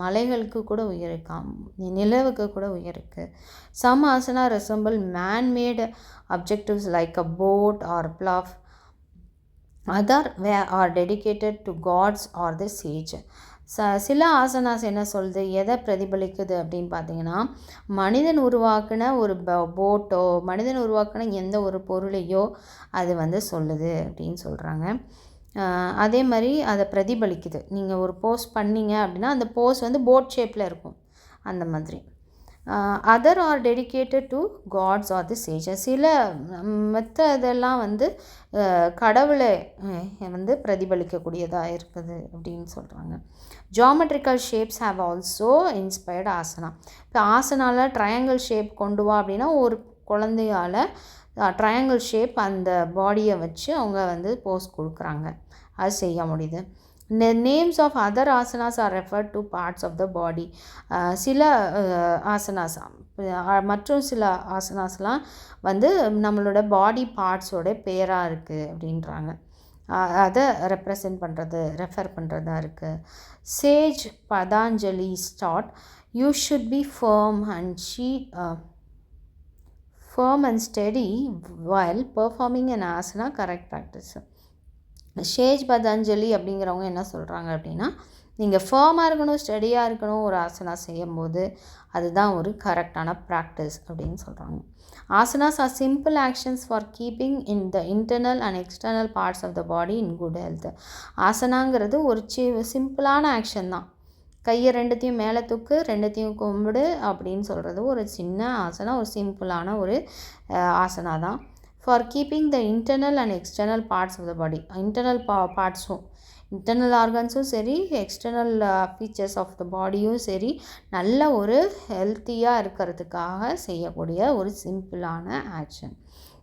மலைகளுக்கு கூட உயிர் இருக்காம், நிலவுக்கு கூட உயிர் இருக்குது. Some asana resemble manmade objectives like a boat or plough. Other are dedicated to gods or the sage. சில ஆசனாஸ் என்ன சொல்லுது, எதை பிரதிபலிக்குது அப்படின்னு பார்த்தீங்கன்னா, மனிதன் உருவாக்கின ஒரு போட்டோ, மனிதன் உருவாக்கின எந்த ஒரு பொருளையோ அது வந்து சொல்லுது அப்படின்னு சொல்கிறாங்க. அதே மாதிரி அதை பிரதிபலிக்குது. நீங்கள் ஒரு போஸ் பண்ணிங்க அப்படின்னா அந்த போஸ் வந்து போட் ஷேப்பில் இருக்கும், அந்த மாதிரி. Other are dedicated to gods or the sages. சில மற்ற இதெல்லாம் வந்து கடவுளை வந்து பிரதிபலிக்கக்கூடியதாக இருக்குது அப்படின்னு சொல்கிறாங்க. Geometrical shapes have also inspired asana. இப்போ ஆசனாவில் ட்ரையாங்கிள் ஷேப் கொண்டு வா அப்படின்னா ஒரு குழந்தையால் ட்ரையாங்கிள் ஷேப் அந்த பாடியை வச்சு அவங்க வந்து போஸ் கொடுக்குறாங்க, அது செய்ய முடியுது. The names of other asanas are referred to parts of the body. சில ஆசனாஸ் மற்றும் சில ஆசனாஸ்லாம் வந்து நம்மளோட பாடி பார்ட்ஸோட பேராக இருக்குது அப்படின்றாங்க. அதை ரெஃபர் பண்ணுறதா இருக்குது. Sage Patanjali start you should be firm and steady while performing an asana, correct practice. Sage Patanjali அப்படிங்கிறவங்க என்ன சொல்கிறாங்க அப்படின்னா, நீங்கள் ஃபர்மாக இருக்கணும், ஸ்டடியாக இருக்கணும் ஒரு ஆசனா செய்யும் போது, அதுதான் ஒரு கரெக்டான ப்ராக்டிஸ் அப்படின்னு சொல்கிறாங்க. Asanas are simple actions for keeping in the internal and external parts of the body in good health. ஆசனாங்கிறது ஒரு சிம்பிளான ஆக்ஷன் தான். கையை 2த்தையும் மேலே தூக்கு, 2த்தையும் கும்பிடு அப்படின்னு சொல்கிறது ஒரு சின்ன ஆசனா, ஒரு சிம்பிளான ஒரு ஆசனா தான். For keeping the internal and external parts of the body. Internal பார்ட்ஸும், இன்டர்னல் ஆர்கன்ஸும் சரி, எக்ஸ்டர்னல் ஃபீச்சர்ஸ் ஆஃப் த பாடியும் சரி, நல்ல ஒரு ஹெல்த்தியாக இருக்கிறதுக்காக செய்யக்கூடிய ஒரு சிம்பிளான action.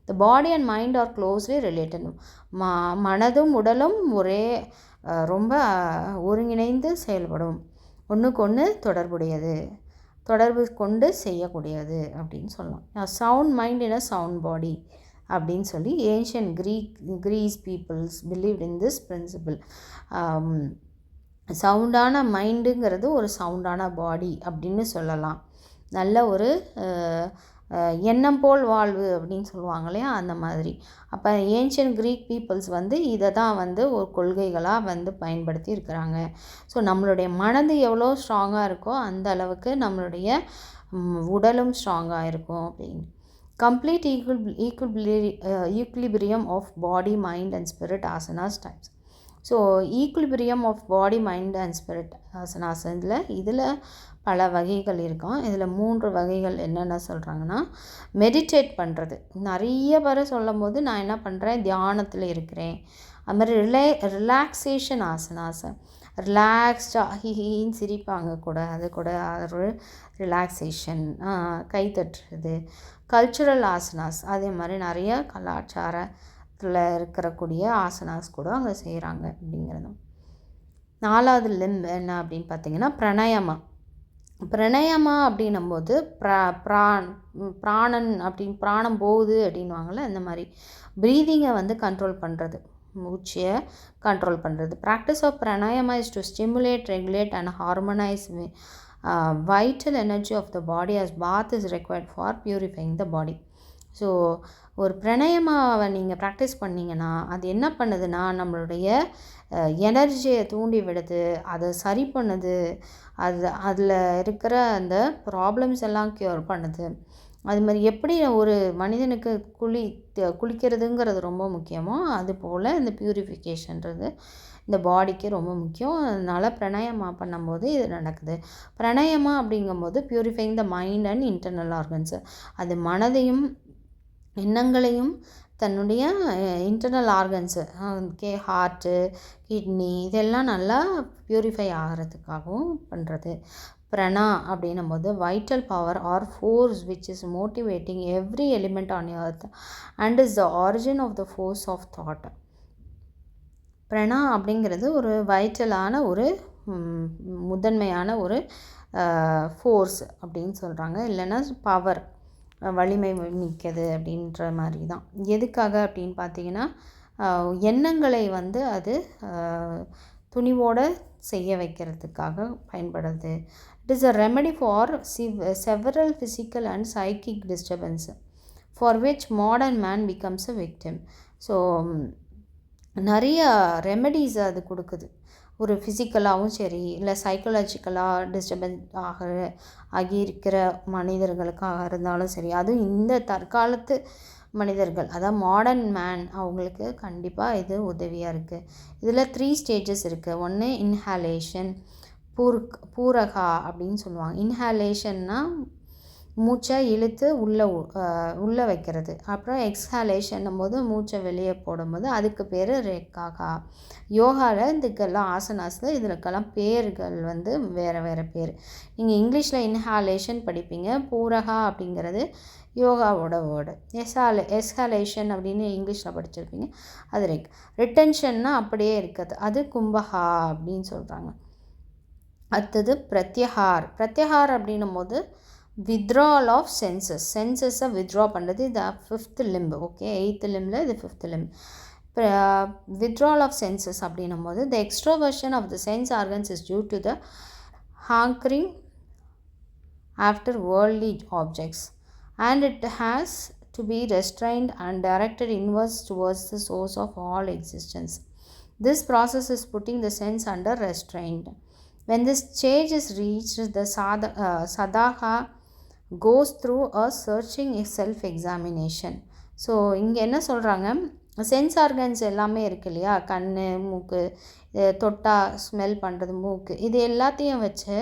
The body and mind are closely related. மனதும் உடலும் ஒரே ரொம்ப ஒருங்கிணைந்து செயல்படும், ஒன்றுக்கு ஒன்று தொடர்பு கொண்டு செய்யக்கூடியது அப்படின்னு சொல்லலாம். Sound mind in a sound body அப்படின்னு சொல்லி ancient Greece peoples believed in this principle. சவுண்டான மைண்டுங்கிறது ஒரு சவுண்டான பாடி அப்படின்னு சொல்லலாம். நல்ல ஒரு எண்ணம் போல் வாழ்வு அப்படின்னு சொல்லுவாங்க இல்லையா, அந்த மாதிரி. அப்போ ஏன்ஷியன் க்ரீக் பீப்புள்ஸ் வந்து இதை தான் வந்து ஒரு கொள்கைகளாக வந்து பயன்படுத்தி இருக்கிறாங்க. ஸோ நம்மளுடைய மனது எவ்வளோ ஸ்ட்ராங்காக இருக்கோ அந்த அளவுக்கு நம்மளுடைய உடலும் ஸ்ட்ராங்காக இருக்கும் அப்படின்னு. Complete equilibrium of body mind and spirit asanas types. So equilibrium of body mind and spirit asanas இதில் பல வகைகள் இருக்கும். இதில் 3 வகைகள் என்னென்ன சொல்கிறாங்கன்னா, மெடிடேட் பண்ணுறது. நிறைய பேர் சொல்லும் போது நான் என்ன பண்ணுறேன், தியானத்தில் இருக்கிறேன். அது மாதிரி ரிலாக்ஸேஷன் ஆசனாஸ். ரிலாக்ஸ்டாக ஹிஹின்னு சிரிப்பாங்க கூட, அது கூட ஒரு ரிலாக்ஸேஷன். கை தட்டுறது, கல்ச்சுரல் ஆசனாஸ், அதே மாதிரி நிறைய கலாச்சாரத்தில் இருக்கக்கூடிய ஆசனாஸ் கூட அங்கே செய்கிறாங்க அப்படிங்கிறது. 4வது லிம்ப் என்ன அப்படின்னு பார்த்தீங்கன்னா பிராணாயாமா. பிராணாயாமா அப்படின்னும்போது பிராணன் அப்படின்னு பிராணம் போகுது அப்படின்வாங்கள்ல, அந்த மாதிரி ப்ரீதிங்கை வந்து கண்ட்ரோல் பண்ணுறது, மூச்சையை கண்ட்ரோல் பண்ணுறது. Practice of pranayama is to stimulate, regulate and harmonise vital energy of the body as bath is required for purifying the body. So ஒரு பிராணாயாமாவை நீங்கள் ப்ராக்டிஸ் பண்ணிங்கன்னா அது என்ன பண்ணுதுன்னா நம்மளுடைய எனர்ஜியை தூண்டி விடுது, அதை சரி பண்ணுது, அதில் இருக்கிற அந்த ப்ராப்ளம்ஸ் எல்லாம் க்யூர் பண்ணுது. அது மாதிரி எப்படி ஒரு மனிதனுக்கு குளிக்கிறதுங்கிறது ரொம்ப முக்கியமோ அதுபோல் இந்த ப்யூரிஃபிகேஷன்றது இந்த பாடிக்கு ரொம்ப முக்கியம். அதனால் பிராணாயாமா பண்ணும்போது இது நடக்குது. பிராணாயாமா அப்படிங்கும்போது purifying the mind and internal organs, அது மனதையும் எண்ணங்களையும் தன்னுடைய இன்டர்னல் ஆர்கன்ஸு ஹார்ட்டு, கிட்னி இதெல்லாம் நல்லா ப்யூரிஃபை ஆகிறதுக்காகவும் பண்ணுறது. பிரணா அப்படின்னும் போது vital power or force which is motivating every element on earth and is the origin of the force of thought. Prana அப்படிங்கிறது ஒரு வைட்டலான ஒரு முதன்மையான ஒரு ஃபோர்ஸ் அப்படின்னு சொல்கிறாங்க, இல்லைன்னா பவர், வலிமை மிக்கது அப்படின்ற மாதிரி தான். எதுக்காக அப்படின்னு பார்த்தீங்கன்னா எண்ணங்களை வந்து அது துணிவோடு செய்ய வைக்கிறதுக்காக பயன்படுது. It is a remedy for several physical and psychic disturbance for which modern man becomes a victim. So நிறைய ரெமெடிஸ் அது கொடுக்குது. ஒரு ஃபிசிக்கலாகவும் சரி இல்லை சைக்காலஜிக்கலாக டிஸ்டர்பன்ஸ் ஆகியிருக்கிற மனிதர்களுக்காக இருந்தாலும் சரி, அதுவும் இந்த தற்காலத்து மனிதர்கள், அதாவது மாடர்ன் மேன், அவங்களுக்கு கண்டிப்பாக இது உதவியாக இருக்குது. இதில் 3 ஸ்டேஜஸ் இருக்குது. ஒன்று இன்ஹாலேஷன், பூரகா அப்படின்னு சொல்லுவாங்க. இன்ஹாலேஷன்னா மூச்சை இழுத்து உள்ளே வைக்கிறது. அப்புறம் எக்ஸ்ஹாலேஷன்னும் போது மூச்சை வெளியே போடும்போது அதுக்கு பேர் ரேக்காகா. யோகாவில் இதுக்கெல்லாம் ஆசனாஸில் இதுக்கெல்லாம் பேர்கள் வந்து வேறு வேறு பேர். நீங்கள் இங்கிலீஷில் இன்ஹாலேஷன் படிப்பீங்க, பூரகா அப்படிங்கிறது யோகாவோட வேர்டு. எக்ஸ்ஹாலேஷன் அப்படின்னு இங்கிலீஷில் படிச்சிருப்பீங்க, அது ரிட்டென்ஷன்னா அப்படியே இருக்குது, அது கும்பஹா அப்படின்னு சொல்கிறாங்க. அடுத்தது பிரத்யஹார். பிரத்யஹார் அப்படின்னும் போது withdrawal of சென்சஸை வித்ட்ரா பண்ணுறது. இது 5th limb. ஓகே, 8th limbல இது 5th limb. withdrawal of senses அப்படின்னும் போது the extroversion of the sense organs is due to the hankering after worldly objects and it has to be restrained and directed inwards towards the source of all existence. This process is putting the sense under restraint. When this stage is reached, the sadhaka goes through a searching self-examination. So இங்கே என்ன சொல்கிறாங்க, sense organs எல்லாமே இருக்கு இல்லையா, கண், மூக்கு, தொட்டால் smell பண்ணுறது, மூக்கு, இது எல்லாத்தையும் வச்சு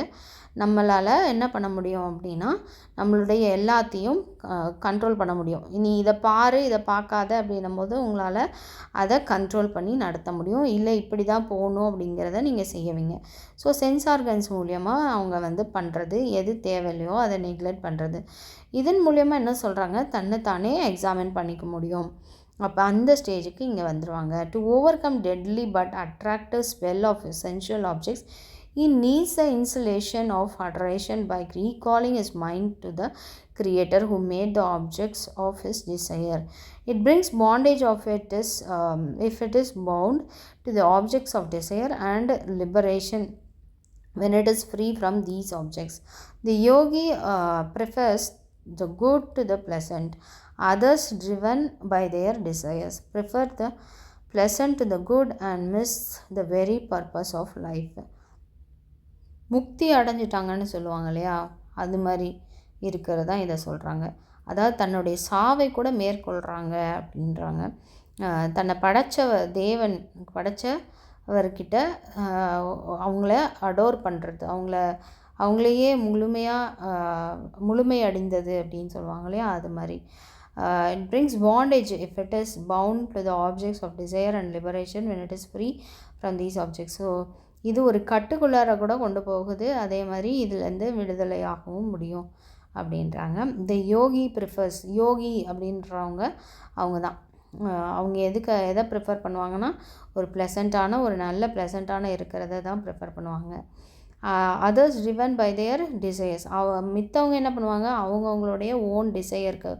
நம்மளால் என்ன பண்ண முடியும் அப்படின்னா நம்மளுடைய எல்லாத்தையும் கண்ட்ரோல் பண்ண முடியும். நீ இதை பாரு, இதை பார்க்காத அப்படின்னும் போது உங்களால் அதை கண்ட்ரோல் பண்ணி நடத்த முடியும். இல்லை இப்படி தான் போகணும் அப்படிங்கிறத நீங்கள் செய்வீங்க. ஸோ சென்ஸ் ஆர்கன்ஸ் மூலியமாக அவங்க வந்து பண்ணுறது, எது தேவையில்லையோ அதை நெக்லெக்ட் பண்ணுறது. இதன் மூலியமாக என்ன சொல்கிறாங்க, தன்னைத்தானே எக்ஸாமின் பண்ணிக்க முடியும். அப்போ அந்த ஸ்டேஜுக்கு இங்கே வந்துடுவாங்க. To overcome deadly but attractive spell of essential objects, he needs the insulation of adoration by recalling his mind to the creator who made the objects of his desire. It brings bondage of it is if it is bound to the objects of desire, and liberation when it is free from these objects. The yogi prefers the good to the pleasant. Others, driven by their desires, prefer the pleasant to the good and miss the very purpose of life. முக்தி அடைஞ்சிட்டாங்கன்னு சொல்லுவாங்க இல்லையா, அது மாதிரி இருக்கிறது தான் இதை சொல்கிறாங்க. அதாவது தன்னுடைய சாவை கூட மேற்கொள்கிறாங்க அப்படின்றாங்க. தன்னை படைத்தவர்கிட்ட அவங்கள அடோர் பண்ணுறது, அவங்களையே முழுமை அடைந்தது அப்படின்னு சொல்லுவாங்க இல்லையா, அது மாதிரி. It brings bondage if it is bound to the objects of desire and liberation when it is free from these objects. So இது ஒரு கட்டுக்குள்ளார கூட கொண்டு போகுது, அதே மாதிரி இதுலேருந்து விடுதலையாகவும் முடியும் அப்படின்றாங்க. இந்த யோகி ப்ரிஃபர்ஸ், யோகி அப்படின்றவங்க அவங்க தான். அவங்க எதை ப்ரிஃபர் பண்ணுவாங்கன்னா, ஒரு ப்ளசண்ட்டான, ஒரு நல்ல ப்ளசண்ட்டான இருக்கிறத தான் ப்ரிஃபர் பண்ணுவாங்க. Others driven by their desires. மித்தவங்க என்ன பண்ணுவாங்க, அவங்கவுங்களுடைய ஓன் டிசையருக்கு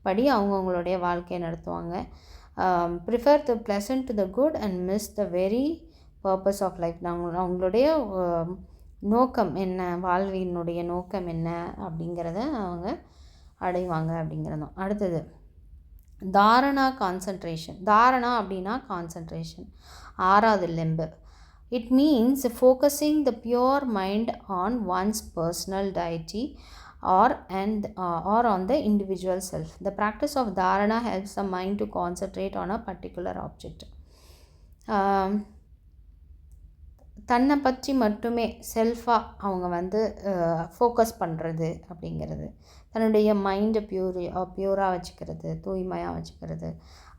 படி அவங்கவுங்களுடைய வாழ்க்கையை நடத்துவாங்க. Prefer the pleasant to the good and miss the very purpose of life. அவங்களுடைய நோக்கம் என்ன, வாழ்வினுடைய நோக்கம் என்ன அப்படிங்கிறத அவங்க அடைவாங்க அப்படிங்கிறதும். அடுத்தது தாரணா கான்சன்ட்ரேஷன். தாரணா அப்படின்னா கான்சன்ட்ரேஷன், 6வது Limbu. It means focusing the pure mind on one's personal deity or on the individual self. The practice of dharana helps the mind to concentrate on a particular object. தன்னை பற்றி மட்டுமே செல்ஃபாக அவங்க வந்து ஃபோக்கஸ் பண்ணுறது அப்படிங்கிறது, தன்னுடைய மைண்டை பியூராக வச்சுக்கிறது, தூய்மையாக வச்சுக்கிறது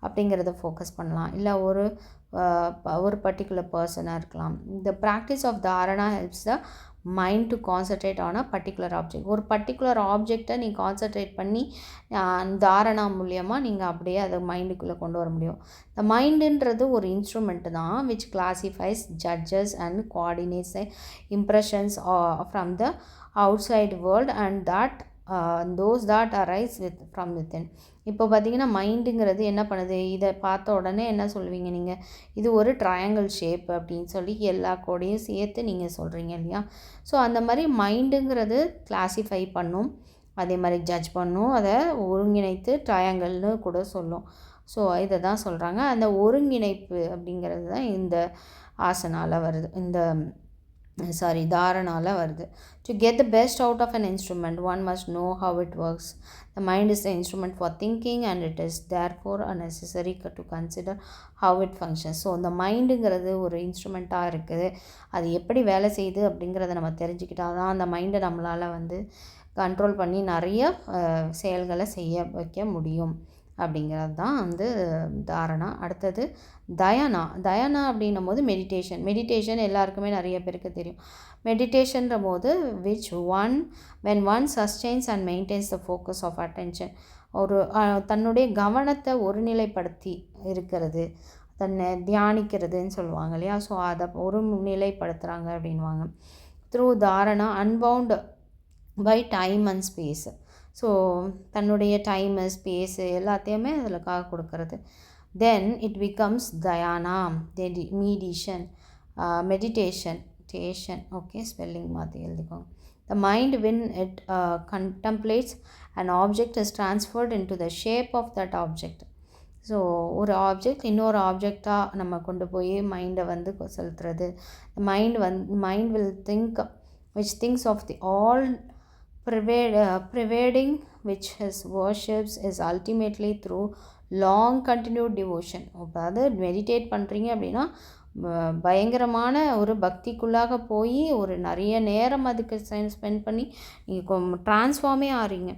அப்படிங்கிறத ஃபோக்கஸ் பண்ணலாம். இல்லை ஒரு பர்டிகுலர் பர்சனாக இருக்கலாம். இந்த practice of dharana helps the mind to concentrate on a particular object. ஒரு பர்டிகுலர் ஆப்ஜெக்டை நீங்கள் கான்சன்ட்ரேட் பண்ணி தாரணா மூலியமாக நீங்கள் அப்படியே அதை மைண்டுக்குள்ளே கொண்டு வர முடியும். இந்த மைண்டுன்றது ஒரு இன்ஸ்ட்ருமெண்ட் தான், which classifies, judges and coordinates impressions from the outside world and that those that arise from within. இப்போ பார்த்தீங்கன்னா மைண்டுங்கிறது என்ன பண்ணுது, இதை பார்த்த உடனே என்ன சொல்லுவீங்க நீங்கள், இது ஒரு ட்ரையாங்கிள் ஷேப் அப்படின்னு சொல்லி எல்லா கோடையும் சேர்த்து நீங்கள் சொல்கிறீங்க இல்லையா. ஸோ அந்த மாதிரி மைண்டுங்கிறது கிளாஸிஃபை பண்ணும், அதே மாதிரி ஜட்ஜ் பண்ணும், அதை ஒருங்கிணைத்து ட்ரையாங்கிள்னு கூட சொல்லும். ஸோ இதை தான் சொல்கிறாங்க. அந்த ஒருங்கிணைப்பு அப்படிங்கிறது தான் இந்த ஆசனால வருது, இந்த தாரணால வருது. To get the best out of an instrument, one must know how it works. The mind is the instrument for thinking and it is therefore necessary to consider how it functions. So இந்த மைண்டுங்கிறது ஒரு இன்ஸ்ட்ருமெண்ட்டாக இருக்குது, அது எப்படி வேலை செய்யுது அப்படிங்கிறத நம்ம தெரிஞ்சுக்கிட்டால் தான் அந்த மைண்டை நம்மளால் வந்து கண்ட்ரோல் பண்ணி நிறைய செயல்களை செய்ய வைக்க முடியும் அப்படிங்கிறது தான் வந்து தாரணா. அடுத்தது தயானா. தயானா அப்படின்னும் போது மெடிடேஷன் எல்லாருக்குமே நிறைய பேருக்கு தெரியும். மெடிடேஷன்ற போது when one sustains and maintains the focus of attention, ஒரு தன்னுடைய கவனத்தை ஒருநிலைப்படுத்தி இருக்கிறது, தன்னை தியானிக்கிறதுன்னு சொல்லுவாங்க இல்லையா. ஸோ அதை ஒரு நிலைப்படுத்துகிறாங்க அப்படின்வாங்க. Through dharana unbound by time and space. So தன்னுடைய டைமு, ஸ்பேஸு எல்லாத்தையுமே அதில் கொடுக்கறது. Then it becomes dhyana, meditation. Okay, spelling மாற்றி எழுதிக்கோங்க. The mind when it contemplates an object is transferred into the shape of that object. So ஒரு object இன்னொரு ஆப்ஜெக்டாக நம்ம கொண்டு போய் மைண்டை வந்து செலுத்துறது. Mind will think which thinks of the all pervading which his worships is ultimately through long continued devotion. அதாவது மெடிடேட் பண்ணுறீங்க அப்படின்னா பயங்கரமான ஒரு பக்திக்குள்ளாக போய் ஒரு நிறைய நேரம் அதுக்கு ஸ்பெண்ட் பண்ணி நீங்கள் ட்ரான்ஸ்ஃபார்மே ஆகிறீங்க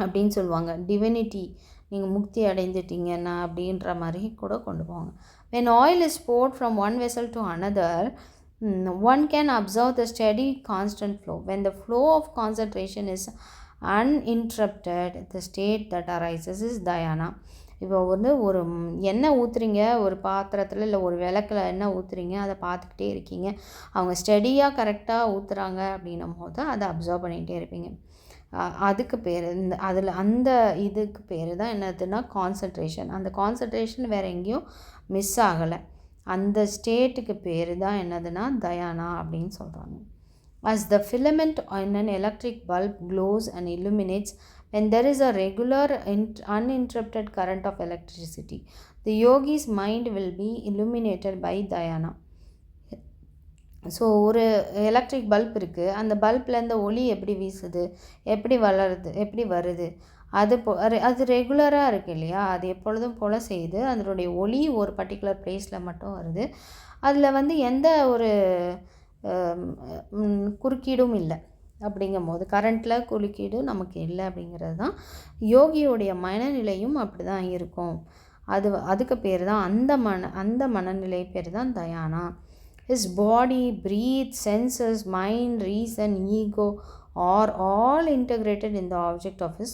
அப்படின்னு சொல்லுவாங்க. டிவினிட்டி, நீங்கள் முக்தி அடைந்துட்டீங்கன்னா அப்படின்ற மாதிரி கூட கொண்டு போவாங்க. when oil is poured from one vessel to another, one can observe the steady constant flow. When the flow of concentration is uninterrupted, the state that arises is dhyana. இப்போ வந்து ஒரு எண்ணெய் ஊற்றுறீங்க ஒரு பாத்திரத்தில், இல்லை ஒரு விளக்கில் எண்ணெய் ஊற்றுறீங்க, அதை பார்த்துக்கிட்டே இருக்கீங்க, அவங்க ஸ்டெடியாக கரெக்டாக ஊற்றுறாங்க அப்படின்னும் போது அதை அப்சர்வ் பண்ணிகிட்டே இருப்பீங்க. அதுக்கு பேர் இதுக்கு பேர் தான் என்னதுன்னா கான்சன்ட்ரேஷன். அந்த கான்சன்ட்ரேஷன் வேறு எங்கேயும் மிஸ் ஆகலை, அந்த ஸ்டேட்டுக்கு பேர் தான் என்னதுன்னா தயானா அப்படின்னு சொல்கிறாங்க. As the filament in an electric bulb glows and illuminates when there is a regular uninterrupted current of electricity, the yogi's mind will be illuminated by dhyana. So ஒரு எலக்ட்ரிக் பல்ப் இருக்குது, அந்த பல்பில் இந்த ஒளி எப்படி வீசுது, எப்படி வளருது, எப்படி வருது, அது ரெகுலராக இருக்குது இல்லையா, அது எப்பொழுதும் போல் செய்யுது. அதனுடைய ஒளி ஒரு பர்டிகுலர் பிளேஸில் மட்டும் வருது, அதில் வந்து எந்த ஒரு குறுக்கீடும் இல்லை. அப்படிங்கும் போது கரண்ட்டில் குறுக்கீடு நமக்கு இல்லை அப்படிங்கிறது தான் யோகியோடைய மனநிலையும் அப்படி தான் இருக்கும். அதுக்கு பேர் தான் அந்த மனநிலை பேர் தான் Dayana. His body, breath, senses, mind, reason, ego are all integrated in the object of his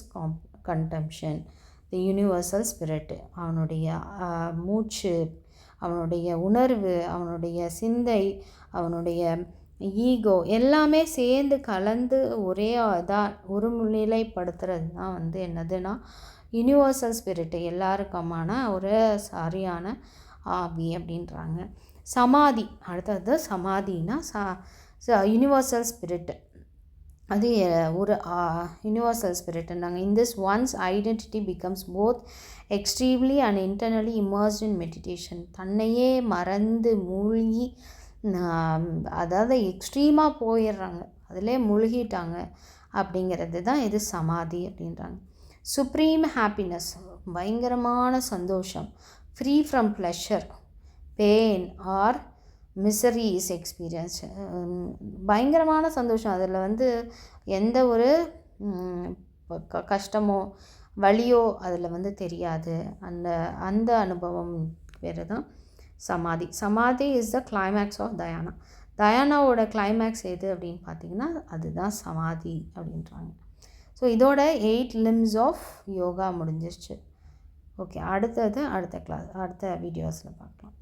contemplation. The universal spirit. அவனுடைய மூச்சு, அவனுடைய உணர்வு, அவனுடைய சிந்தை, அவனுடைய ஈகோ எல்லாமே சேர்ந்து கலந்து ஒரே இதாக ஒரு நிலைப்படுத்துறது தான் வந்து என்னதுன்னா யூனிவர்சல் ஸ்பிரிட்டு, எல்லாருக்குமான ஒரு சரியான ஆவி அப்படின்றாங்க. சமாதி, அடுத்தது சமாதினா யூனிவர்சல் ஸ்பிரிட்டு, அது ஒரு யூனிவர்சல் ஸ்பிரிட்டுன்னாங்க. In this one's identity becomes both extremely and internally immersed in meditation. தன்னையே மறந்து மூழ்கி, அதாவது எக்ஸ்ட்ரீமாக போயிடுறாங்க, அதிலே மூழ்கிட்டாங்க அப்படிங்கிறது தான் இது சமாதி அப்படின்றாங்க. சுப்ரீம் ஹாப்பினஸ், பயங்கரமான சந்தோஷம். Free from pleasure, pain R misery is experience. பயங்கரமான சந்தோஷம், அதில் வந்து எந்த ஒரு கஷ்டமோ வலியோ அதில் வந்து தெரியாது. அந்த அனுபவம் பேர் தான் samadhi. Samadhi is the climax of dhyana. தயானாவோட கிளைமேக்ஸ் எது அப்படின்னு பார்த்தீங்கன்னா அதுதான் சமாதி அப்படின்றாங்க. ஸோ இதோட 8 limbs ஆஃப் யோகா முடிஞ்சிருச்சு. ஓகே, அடுத்த வீடியோஸில் பார்க்கலாம்.